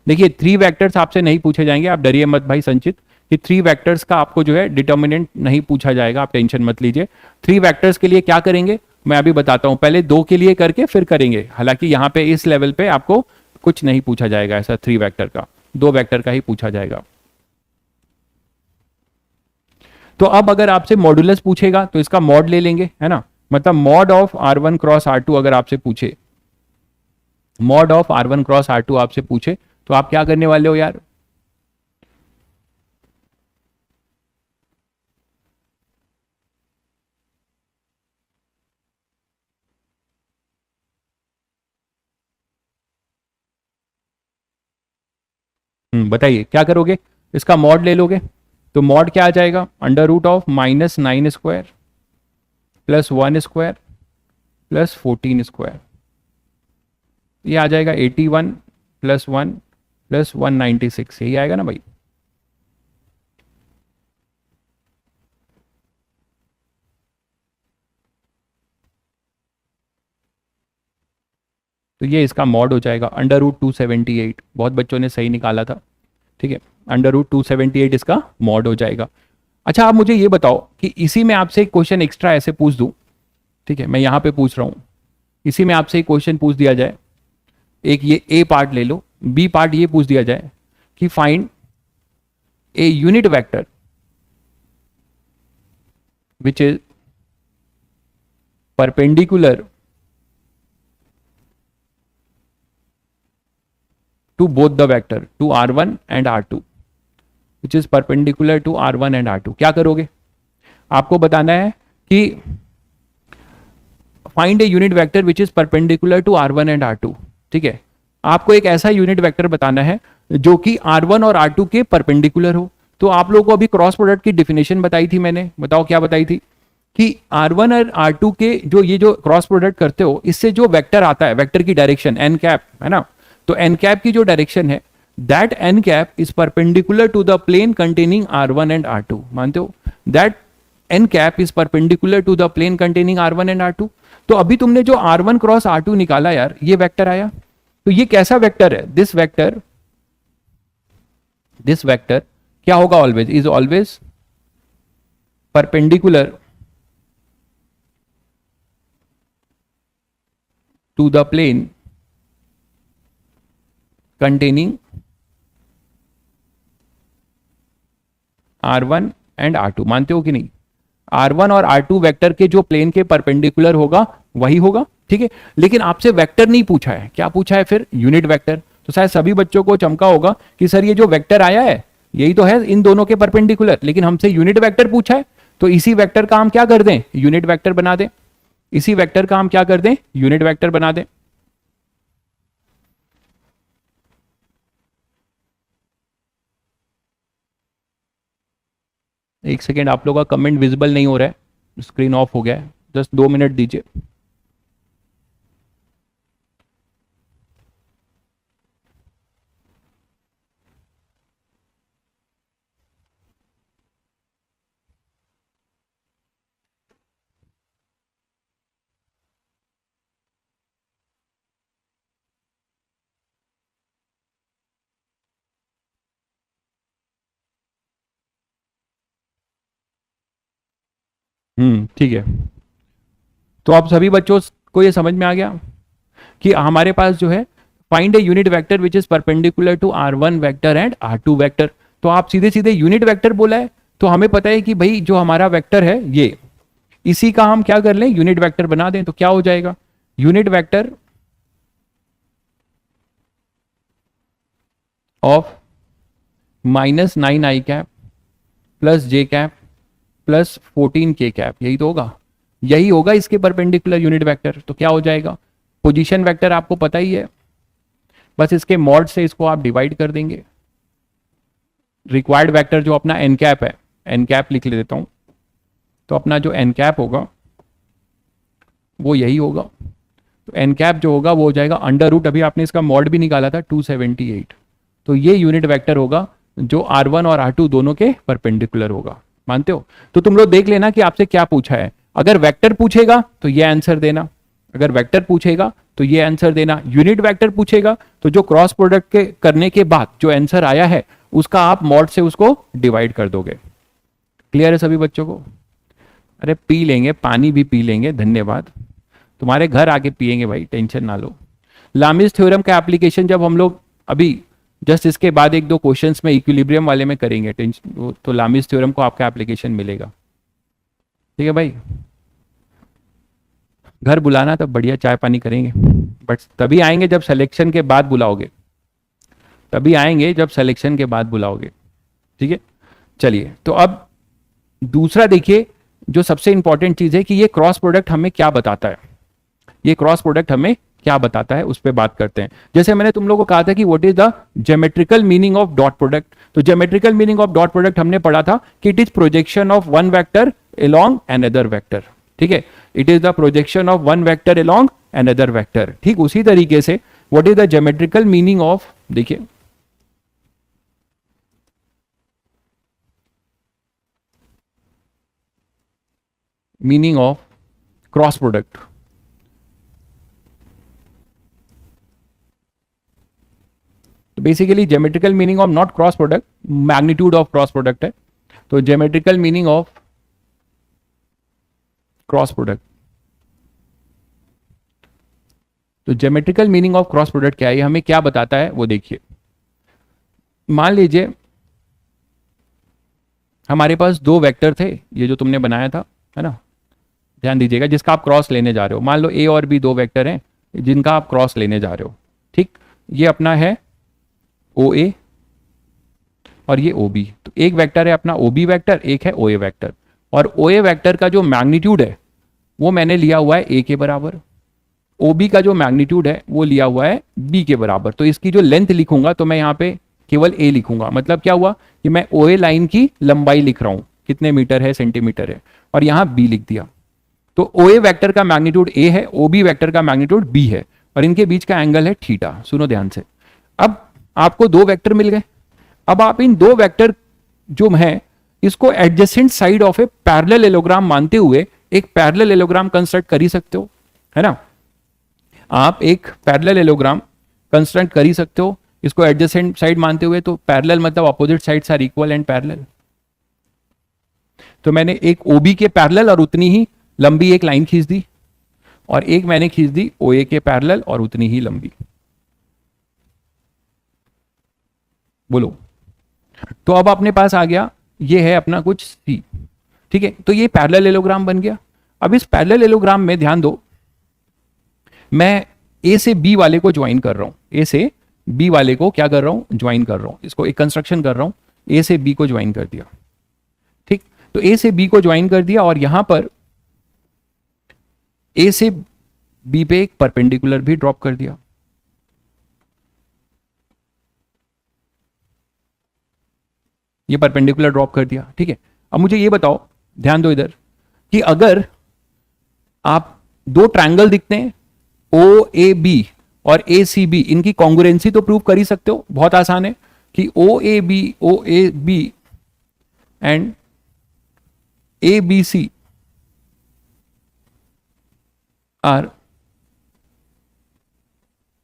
देखिए 3 वेक्टर्स आपसे नहीं पूछे जाएंगे, आप डरिए मत भाई संचित, कि 3 वेक्टर्स का आपको जो है डिटर्मिनेंट नहीं पूछा जाएगा, आप टेंशन मत लीजिए। 3 वेक्टर्स के लिए क्या करेंगे मैं अभी बताता हूं, पहले 2 के लिए करके फिर करेंगे। हालांकि यहां पे इस लेवल पे आपको कुछ नहीं पूछा जाएगा ऐसा 3 वेक्टर का, 2 वेक्टर का ही पूछा जाएगा। तो अब अगर आपसे मॉडुलस पूछेगा तो इसका मॉड ले लेंगे, है ना, मतलब mod of R1 cross R2 अगर आपसे पूछे, mod of R1 cross R2 आपसे पूछे तो आप क्या करने वाले हो यार, बताइए क्या करोगे, इसका मॉड ले लोगे, तो मॉड क्या आ जाएगा, √(-9)² प्लस 1² प्लस 14², ये आ जाएगा 81 प्लस 1 प्लस 196, यही आएगा ना भाई। तो ये इसका मॉड हो जाएगा √278, बहुत बच्चों ने सही निकाला था, ठीक है, √278 इसका मॉड हो जाएगा। अच्छा आप मुझे ये बताओ कि इसी में आपसे एक क्वेश्चन एक्स्ट्रा ऐसे पूछ दूं, ठीक है, मैं यहां पे पूछ रहा हूं, इसी में आपसे एक क्वेश्चन पूछ दिया जाए, एक ये ए पार्ट ले लो, बी पार्ट ये पूछ दिया जाए कि find a unit vector which is perpendicular to both the vector to R1 and R2 which is perpendicular to R1 and R2। क्या करोगे, आपको बताना है कि find a unit vector which is perpendicular to R1 and R2, ठीक है, आपको एक ऐसा यूनिट वेक्टर बताना है जो कि R1 और R2 के परपेंडिकुलर हो। तो आप लोगों को अभी क्रॉस प्रोडक्ट की डिफिनेशन बताई थी मैंने, बताओ क्या बताई थी, कि R1 और R2 के जो क्रॉस प्रोडक्ट करते हो, इससे जो वेक्टर आता है, वेक्टर की डायरेक्शन n कैप है ना, तो n कैप की जो डायरेक्शन है, that n cap is perpendicular to the plane containing R1 and R2। मानते हो, that n cap is perpendicular to the plane containing R1 and R2। तो अभी तुमने जो R1 क्रॉस R2 निकाला यार, ये वेक्टर आया, तो ये कैसा वेक्टर है, दिस वेक्टर क्या होगा, always is always perpendicular to the plane containing R1 and R2, मानते हो कि नहीं? R1 और R2 वेक्टर के जो प्लेन के परपेंडिकुलर होगा वही होगा, ठीक है। लेकिन आपसे वेक्टर नहीं पूछा है, क्या पूछा है फिर? Unit vector. तो शायद सभी बच्चों को चमका होगा कि सर ये जो वेक्टर आया है यही तो है इन दोनों के परपेंडिकुलर, लेकिन हमसे यूनिट वेक्टर पूछा है, तो इसी वेक्टर का हम क्या कर दें? यूनिट वेक्टर बना दें। इसी वेक्टर का हम क्या कर दें? यूनिट वेक्टर बना दें। एक सेकेंड, आप लोगों का कमेंट विजिबल नहीं हो रहा है, स्क्रीन ऑफ हो गया है, जस्ट 2 मिनट दीजिए। ठीक है। तो आप सभी बच्चों को ये समझ में आ गया कि हमारे पास जो है find a unit vector which is perpendicular to R1 vector and R2 vector. तो आप सीधे सीधे यूनिट वेक्टर बोला है, तो हमें पता है कि भाई जो हमारा वेक्टर है ये, इसी का हम क्या कर लें? यूनिट वेक्टर बना दें। तो क्या हो जाएगा? Unit vector of -9 i cap plus j cap plus 14k cap, यही तो होगा, यही होगा इसके परपेंडिकुलर यूनिट वेक्टर। तो क्या हो जाएगा? पोजीशन वेक्टर आपको पता ही है, बस इसके मॉड से इसको आप डिवाइड कर देंगे। रिक्वायर्ड वेक्टर जो अपना एन कैप है, एन कैप लिख लेता हूं, तो अपना जो एन कैप होगा वो यही होगा। तो एन कैप जो होगा वो हो जाएगा अंडर रूट, अभी आपने इसका मॉड भी निकाला था 278। तो ये यूनिट वेक्टर होगा जो R1 और R2 दोनों के परपेंडिकुलर होगा, मानते हो? तो तुम लोग देख लेना कि आपसे क्या पूछा है। अगर वेक्टर पूछेगा तो ये आंसर देना, अगर वेक्टर पूछेगा तो ये आंसर देना, यूनिट वेक्टर पूछेगा तो जो क्रॉस प्रोडक्ट के करने के बाद जो आंसर आया है उसका आप मॉड से उसको डिवाइड कर दोगे। क्लियर है सभी बच्चों को? अरे पी लेंगे, पानी भी पी लेंगे, धन्यवाद। तुम्हारे घर आके पिएंगे भाई, टेंशन ना लो। लामिस थ्योरम का एप्लीकेशन जब हम लोग अभी जस्ट इसके बाद 1-2 क्वेश्चंस में इक्विलिब्रियम वाले में करेंगे, तो लामिस थ्योरम को आपका एप्लीकेशन मिलेगा, ठीक है भाई। घर बुलाना तब बढ़िया चाय पानी करेंगे, बट तभी आएंगे जब सिलेक्शन के बाद बुलाओगे, तभी आएंगे जब सिलेक्शन के बाद बुलाओगे, ठीक है। चलिए, तो अब दूसरा देखिए, जो सबसे इंपॉर्टेंट चीज है कि ये क्रॉस प्रोडक्ट हमें क्या बताता है, ये क्रॉस प्रोडक्ट हमें क्या बताता है उस पर बात करते हैं। जैसे मैंने तुम लोगों को कहा था कि what is the geometrical meaning of dot product, तो geometrical meaning of dot product हमने पढ़ा था कि it is projection of one vector along another vector, ठीक है। It is the projection of one vector along another vector. ठीक उसी तरीके से what is the geometrical meaning of, देखिए मीनिंग ऑफ क्रॉस प्रोडक्ट, तो basically geometrical meaning of not cross product, magnitude of cross product है। तो geometrical meaning of cross product, तो geometrical meaning of cross product क्या है, हमें क्या बताता है वो देखिए। मान लीजिए हमारे पास 2 वेक्टर थे, ये जो तुमने बनाया था, है ना, ध्यान दीजिएगा, जिसका आप क्रॉस लेने जा रहे हो। मान लो ए और बी 2 वेक्टर हैं जिनका आप क्रॉस लेने जा रहे हो, ठीक। ये अपना है ओ ए और ये ओ बी, तो एक वेक्टर है अपना ओ बी वेक्टर, एक है ओ ए वेक्टर, और ओ ए वेक्टर का जो मैग्नीट्यूड है वो मैंने लिया हुआ है ए के बराबर, ओ बी का जो मैग्नीट्यूड है वो लिया हुआ है बी के बराबर। तो इसकी जो लेंथ लिखूंगा तो मैं यहाँ पे केवल ए लिखूंगा, मतलब क्या हुआ कि मैं ओ ए लाइन की लंबाई लिख रहा हूं, कितने मीटर है, सेंटीमीटर है, और यहाँ बी लिख दिया। तो ओ ए वेक्टर का मैग्नीट्यूड ए है, ओ बी वेक्टर का मैग्नीट्यूड बी है, और इनके बीच का एंगल है थीटा। सुनो ध्यान से, अब आपको 2 वेक्टर मिल गए। अब आप इन 2 वेक्टर जो है इसको adjacent side of a parallelogram मानते हुए एक पैरेलल एलोग्राम कंस्ट्रक्ट कर ही सकते हो, है ना। आप एक पैरेलल एलोग्राम कंस्ट्रक्ट कर ही सकते हो इसको एडजेसेंट साइड मानते हुए। तो पैरेलल मतलब opposite sides are equal and parallel. तो मैंने एक OB के पैरेलल और उतनी ही लंबी एक लाइन खींच दी, और एक मैंने खींच दी OA के पैरेलल और उतनी ही लंबी। बोलो, तो अब अपने पास आ गया, ये है अपना कुछ C, ठीक है। तो ये पैरेललेलोग्राम बन गया। अब इस पैरेललेलोग्राम में ध्यान दो, मैं A से B वाले को ज्वाइन कर रहा हूं, A से B वाले को क्या कर रहा हूं, ज्वाइन कर रहा हूं, इसको एक कंस्ट्रक्शन कर रहा हूं, A से B को ज्वाइन कर दिया, ठीक। तो A से B को ज्वाइन कर दिया, और यहां पर A से B पे एक परपेंडिकुलर भी ड्रॉप कर दिया। ये परपेंडिकुलर ड्रॉप कर दिया, ठीक है। अब मुझे ये बताओ, ध्यान दो इधर, कि अगर आप दो ट्रायंगल दिखते हैं OAB और ACB, इनकी कॉन्ग्रुएंसी तो प्रूव कर ही सकते हो, बहुत आसान है कि OAB and ABC are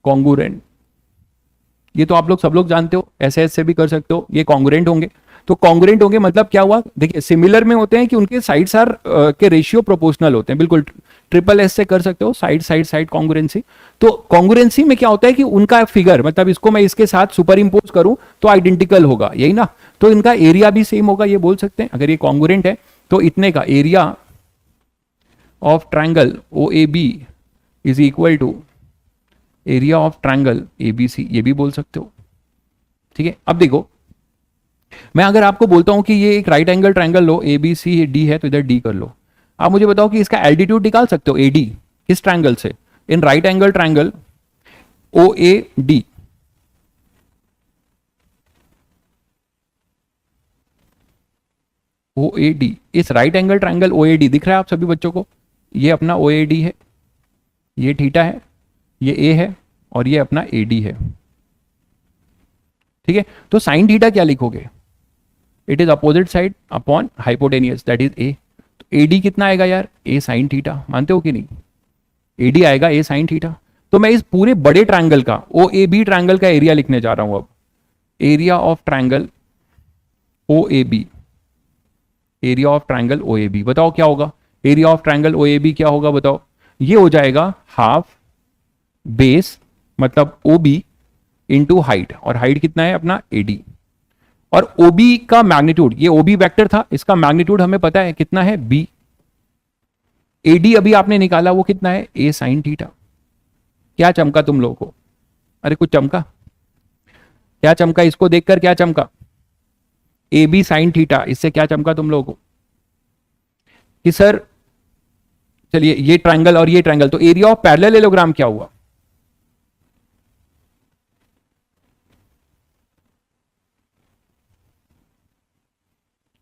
congruent. ये तो आप लोग सब लोग जानते हो, ऐसे ऐसे भी कर सकते हो, ये कॉन्ग्रुएंट होंगे। तो कॉन्ग्रुएंट होंगे मतलब क्या हुआ, देखिए सिमिलर में होते हैं कि उनके साइड्स आर के रेशियो प्रोपोर्शनल होते हैं, बिल्कुल SSS से कर सकते हो, साइड साइड साइड कॉन्ग्रुएंसी। तो कॉन्ग्रुएंसी में क्या होता है कि उनका फिगर, मतलब इसको मैं इसके साथ सुपर इंपोज करूं तो आइडेंटिकल होगा, यही ना। तो इनका एरिया भी सेम होगा, ये बोल सकते हैं। अगर ये कॉन्ग्रुएंट है तो इतने का area of triangle OAB is equal to area of triangle ABC, ये भी बोल सकते हो, ठीक है। अब देखो, मैं अगर आपको बोलता हूं कि ये एक राइट एंगल ट्रायंगल लो, ABCD है, तो इधर D कर लो। आप मुझे बताओ कि इसका एल्टीट्यूड निकाल सकते हो AD किस ट्रायंगल से, in right angle triangle OAD। OAD, इस राइट एंगल ट्रायंगल OAD दिख रहा है आप सभी बच्चों को, ये अपना OAD है, ये थीटा है, ये A है, और ये अपना AD है, ठीक है। तो साइन थीटा क्या लिखोगे, it is opposite side upon hypotenuse, that is A। तो AD कितना आएगा यार, A साइन थीटा, मानते हो कि नहीं, AD आएगा A साइन थीटा। तो मैं इस पूरे बड़े ट्रायंगल का, OAB ट्रायंगल का एरिया लिखने जा रहा हूं अब, area of triangle OAB, area of triangle OAB। बताओ क्या होगा, एरिया ऑफ ट्रायंगल OAB क्या होगा बताओ, ये हो जाएगा हाफ बेस, मतलब OB इंटू हाइट, और हाइट कितना है अपना AD, और OB का मैग्नीट्यूड, ये OB वेक्टर था, इसका मैग्नीट्यूड हमें पता है कितना है B। AD अभी आपने निकाला, वो कितना है A साइन थीटा। क्या चमका तुम लोगों को, अरे कुछ चमका, क्या चमका, इसको देखकर क्या चमका, AB साइन थीटा, इससे क्या चमका तुम लोगों को कि सर, चलिए ये ट्रायंगल और ये ट्रायंगल, तो एरिया ऑफ पैरेललेलोग्राम क्या हुआ,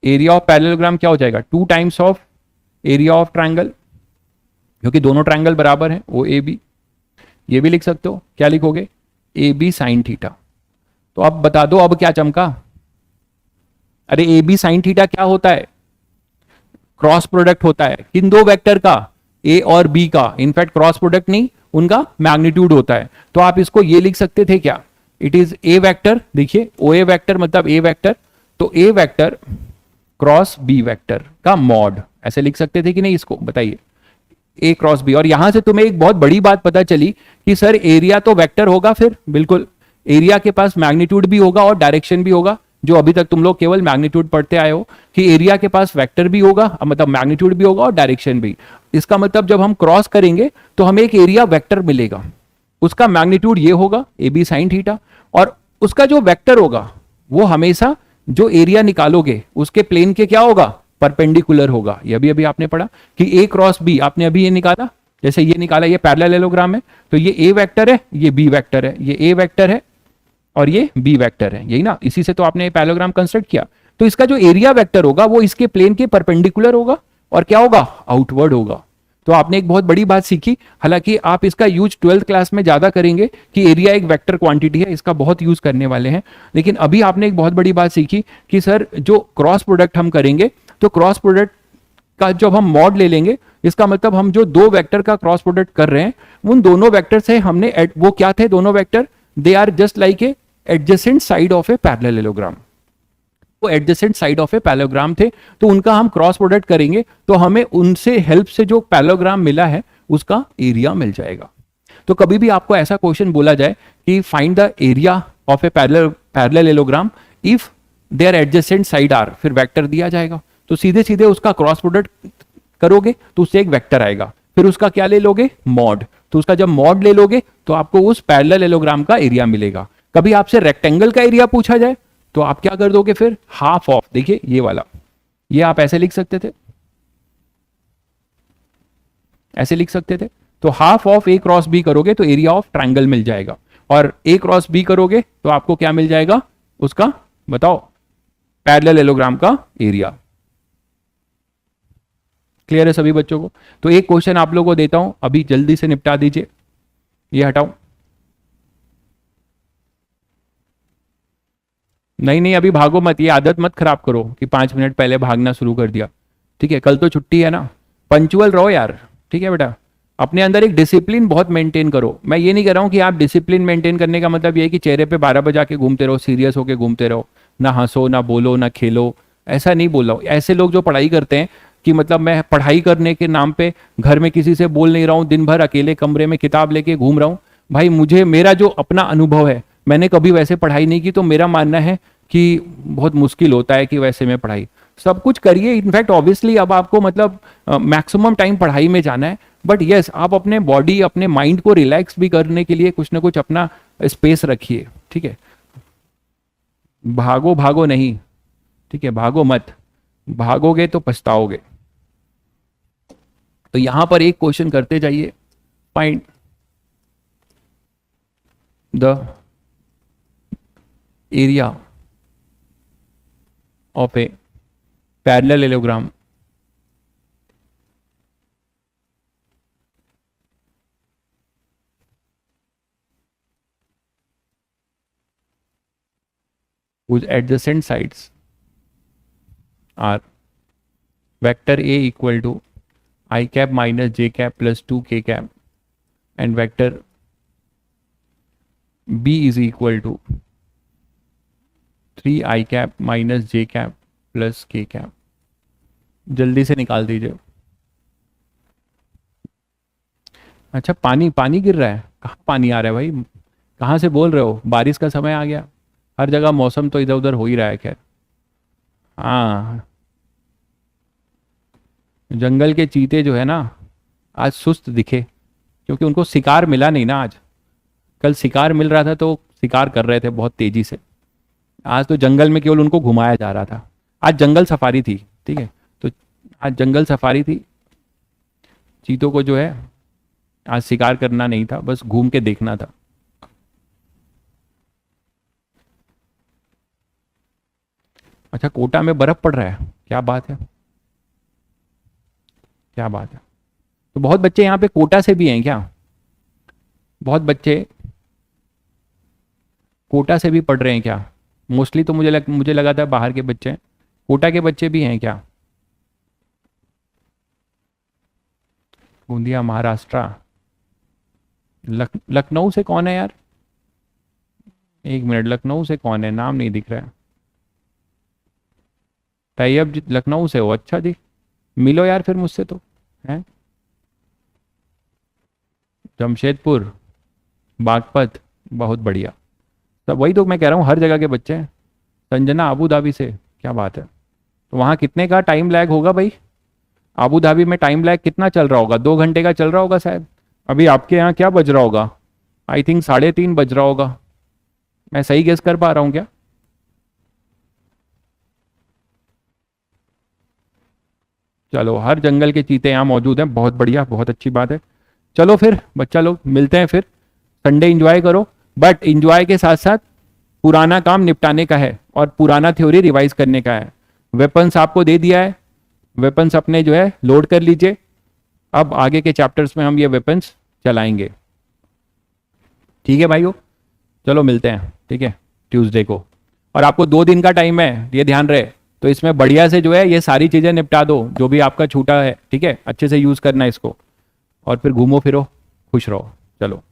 एरिया ऑफ पैरेललोग्राम क्या हो जाएगा, 2 times of area of triangle, क्योंकि दोनों ट्रायंगल बराबर हैं, OAB। ये भी लिख सकते हो, क्या लिखोगे, AB साइन थीटा। तो अब बता दो, अब क्या चमका, अरे AB साइन थीटा क्या होता है, क्रॉस प्रोडक्ट होता है किन दो वेक्टर का, A और B का, इनफैक्ट क्रॉस प्रोडक्ट नहीं, उनका मैग्नीट्यूड होता है। तो आप इसको ये लिख सकते थे क्या, इट इज A वेक्टर, देखिए OA वेक्टर मतलब A वेक्टर, तो A vector cross B vector का मॉड, ऐसे लिख सकते थे कि नहीं, इसको बताइए, A क्रॉस B। और यहां से तुम्हें एक बहुत बड़ी बात पता चली कि सर एरिया तो वेक्टर होगा, फिर बिल्कुल एरिया के पास मैग्नीट्यूड भी होगा और डायरेक्शन भी होगा, जो अभी तक तुम लोग केवल मैग्नीट्यूड पढ़ते आए हो कि एरिया के पास वेक्टर भी होगा, मतलब मैग्नीट्यूड भी होगा और डायरेक्शन भी। इसका मतलब जब हम क्रॉस करेंगे तो हमें एक एरिया वेक्टर मिलेगा, उसका मैग्नीट्यूड ये होगा AB साइन थीटा, और उसका जो वेक्टर होगा वो हमेशा जो एरिया निकालोगे उसके प्लेन के क्या होगा, परपेंडिकुलर होगा। ये अभी आपने पढ़ा कि A क्रॉस B, आपने अभी ये निकाला, जैसे ये निकाला, ये पैरेललेलोग्राम है, तो ये A वेक्टर है, ये B वेक्टर है, ये A वेक्टर है और ये B वेक्टर है, यही ना, इसी से तो आपने पैरेललोग्राम कंस्ट्रक्ट किया। तो इसका जो एरिया वेक्टर होगा वो इसके प्लेन के परपेंडिकुलर होगा और क्या होगा, आउटवर्ड होगा। तो आपने एक बहुत बड़ी बात सीखी, हालांकि आप इसका यूज 12th क्लास में ज्यादा करेंगे कि एरिया एक वेक्टर क्वांटिटी है, इसका बहुत यूज करने वाले हैं, लेकिन अभी आपने एक बहुत बड़ी बात सीखी कि सर जो क्रॉस प्रोडक्ट हम करेंगे, तो क्रॉस प्रोडक्ट का जब हम मॉड ले लेंगे, इसका मतलब हम जो दो वेक्टर का क्रॉस प्रोडक्ट कर रहे हैं, उन दोनों वेक्टर से हमने वो क्या थे दोनों vector, they are just like a adjacent side of a parallelogram. वो adjacent side of a parallelogram थे, तो उनका हम क्रॉस प्रोडक्ट करेंगे तो हमें उनसे हेल्प से जो पैरेललोग्राम मिला है उसका एरिया मिल जाएगा। तो कभी भी आपको ऐसा क्वेश्चन बोला जाए कि find the area of a parallelogram if their adjacent side are, फिर वेक्टर दिया जाएगा, तो सीधे सीधे उसका क्रॉस प्रोडक्ट करोगे तो उससे एक वेक्टर आएगा, फिर उसका क्या ले लोगे, मॉड, तो उसका जब मॉड ले लोगे तो आपको उस पैरेललोग्राम का एरिया मिलेगा। कभी आपसे रेक्टेंगल का एरिया पूछा जाए तो आप क्या कर दोगे, फिर हाफ ऑफ, देखिए ये वाला, ये आप ऐसे लिख सकते थे, ऐसे लिख सकते थे, तो half of A cross B करोगे तो एरिया ऑफ ट्रायंगल मिल जाएगा, और ए क्रॉस बी करोगे तो आपको क्या मिल जाएगा, उसका बताओ पैरेललोग्राम का एरिया। क्लियर है सभी बच्चों को? तो एक क्वेश्चन आप लोगों को देता हूं, अभी जल्दी से निपटा दीजिए, ये हटाओ, नहीं अभी भागो मत, ये आदत मत खराब करो कि 5 मिनट पहले भागना शुरू कर दिया, ठीक है? कल तो छुट्टी है ना, पंचुअल रहो यार, ठीक है बेटा? अपने अंदर एक डिसिप्लिन बहुत मेंटेन करो। मैं ये नहीं कह रहा हूं कि आप डिसिप्लिन मेंटेन करने का मतलब ये है कि चेहरे पे 12 बजा के घूमते रहो, सीरियस होके घूमते रहो, ना हंसो, ना बोलो, ना खेलो, ऐसा नहीं बोल रहा हूं। ऐसे लोग जो पढ़ाई करते हैं कि मतलब मैं पढ़ाई करने के नाम पे घर में किसी से बोल नहीं रहा हूँ, दिन भर अकेले कमरे में किताब लेके घूम रहा हूँ, भाई मुझे मेरा जो अपना अनुभव है, मैंने कभी वैसे पढ़ाई नहीं की, तो मेरा मानना है कि बहुत मुश्किल होता है कि वैसे में पढ़ाई, सब कुछ करिए, इनफैक्ट ऑब्वियसली अब आपको मतलब मैक्सिमम टाइम पढ़ाई में जाना है, बट यस आप अपने बॉडी अपने माइंड को रिलैक्स भी करने के लिए कुछ ना कुछ अपना स्पेस रखिए, ठीक है? भागो भागो नहीं, ठीक है? भागो मत, भागोगे तो पछताओगे। तो यहां पर एक क्वेश्चन करते जाइए, find the area of a parallelogram whose adjacent sides are vector A equal to I cap minus j cap plus 2k cap and vector B is equal to 3 I cap minus j cap plus k cap। जल्दी से निकाल दीजिए। अच्छा पानी पानी गिर रहा है, कहाँ पानी आ रहा है भाई, कहाँ से बोल रहे हो? बारिश का समय आ गया, हर जगह मौसम तो इधर उधर हो ही रहा है। खैर हाँ, जंगल के चीते जो है ना आज सुस्त दिखे, क्योंकि उनको शिकार मिला नहीं ना आज। कल शिकार मिल रहा था तो शिकार कर रहे थे बहुत तेजी से, आज तो जंगल में केवल उनको घुमाया जा रहा था। आज जंगल सफारी थी, ठीक है? तो आज जंगल सफारी थी, चीतों को जो है आज शिकार करना नहीं था, बस घूम के देखना था। अच्छा कोटा में बर्फ पड़ रहा है, क्या बात है, क्या बात है। तो बहुत बच्चे यहाँ पे कोटा से भी हैं क्या? बहुत बच्चे कोटा से भी पढ़ रहे हैं क्या? मोस्टली तो मुझे लगा था बाहर के बच्चे हैं, कोटा के बच्चे भी हैं क्या? गोंदिया महाराष्ट्र, लखनऊ से कौन है यार? एक मिनट, लखनऊ से कौन है, नाम नहीं दिख रहा है। तैयब जी लखनऊ से हो, अच्छा जी, मिलो यार फिर मुझसे तो, हैं? जमशेदपुर, बागपत, बहुत बढ़िया। सब वही तो मैं कह रहा हूँ, हर जगह के बच्चे हैं। संजना अबू धाबी से, क्या बात है। तो वहाँ कितने का टाइम लैग होगा भाई? अबू धाबी में टाइम लैग कितना चल रहा होगा? 2 घंटे का चल रहा होगा शायद। अभी आपके यहाँ क्या बज रहा होगा? आई थिंक 3:30 बज रहा होगा। मैं सही गेस कर पा रहा हूँ क्या? चलो, हर जंगल के चीते यहाँ मौजूद हैं, बहुत बढ़िया, बहुत अच्छी बात है। चलो फिर बच्चा लोग मिलते हैं, फिर संडे एंजॉय करो, बट एंजॉय के साथ साथ पुराना काम निपटाने का है और पुराना थ्योरी रिवाइज करने का है। वेपन्स आपको दे दिया है, वेपन्स अपने जो है लोड कर लीजिए। अब आगे के चैप्टर्स में हम ये वेपन्स चलाएंगे, ठीक है भाइयों? चलो मिलते हैं, ठीक है, ट्यूसडे को। और आपको 2 दिन का टाइम है, ये ध्यान रहे, तो इसमें बढ़िया से जो है ये सारी चीजें निपटा दो जो भी आपका छूटा है, ठीक है? अच्छे से यूज करना इसको, और फिर घूमो फिरो, खुश रहो। चलो।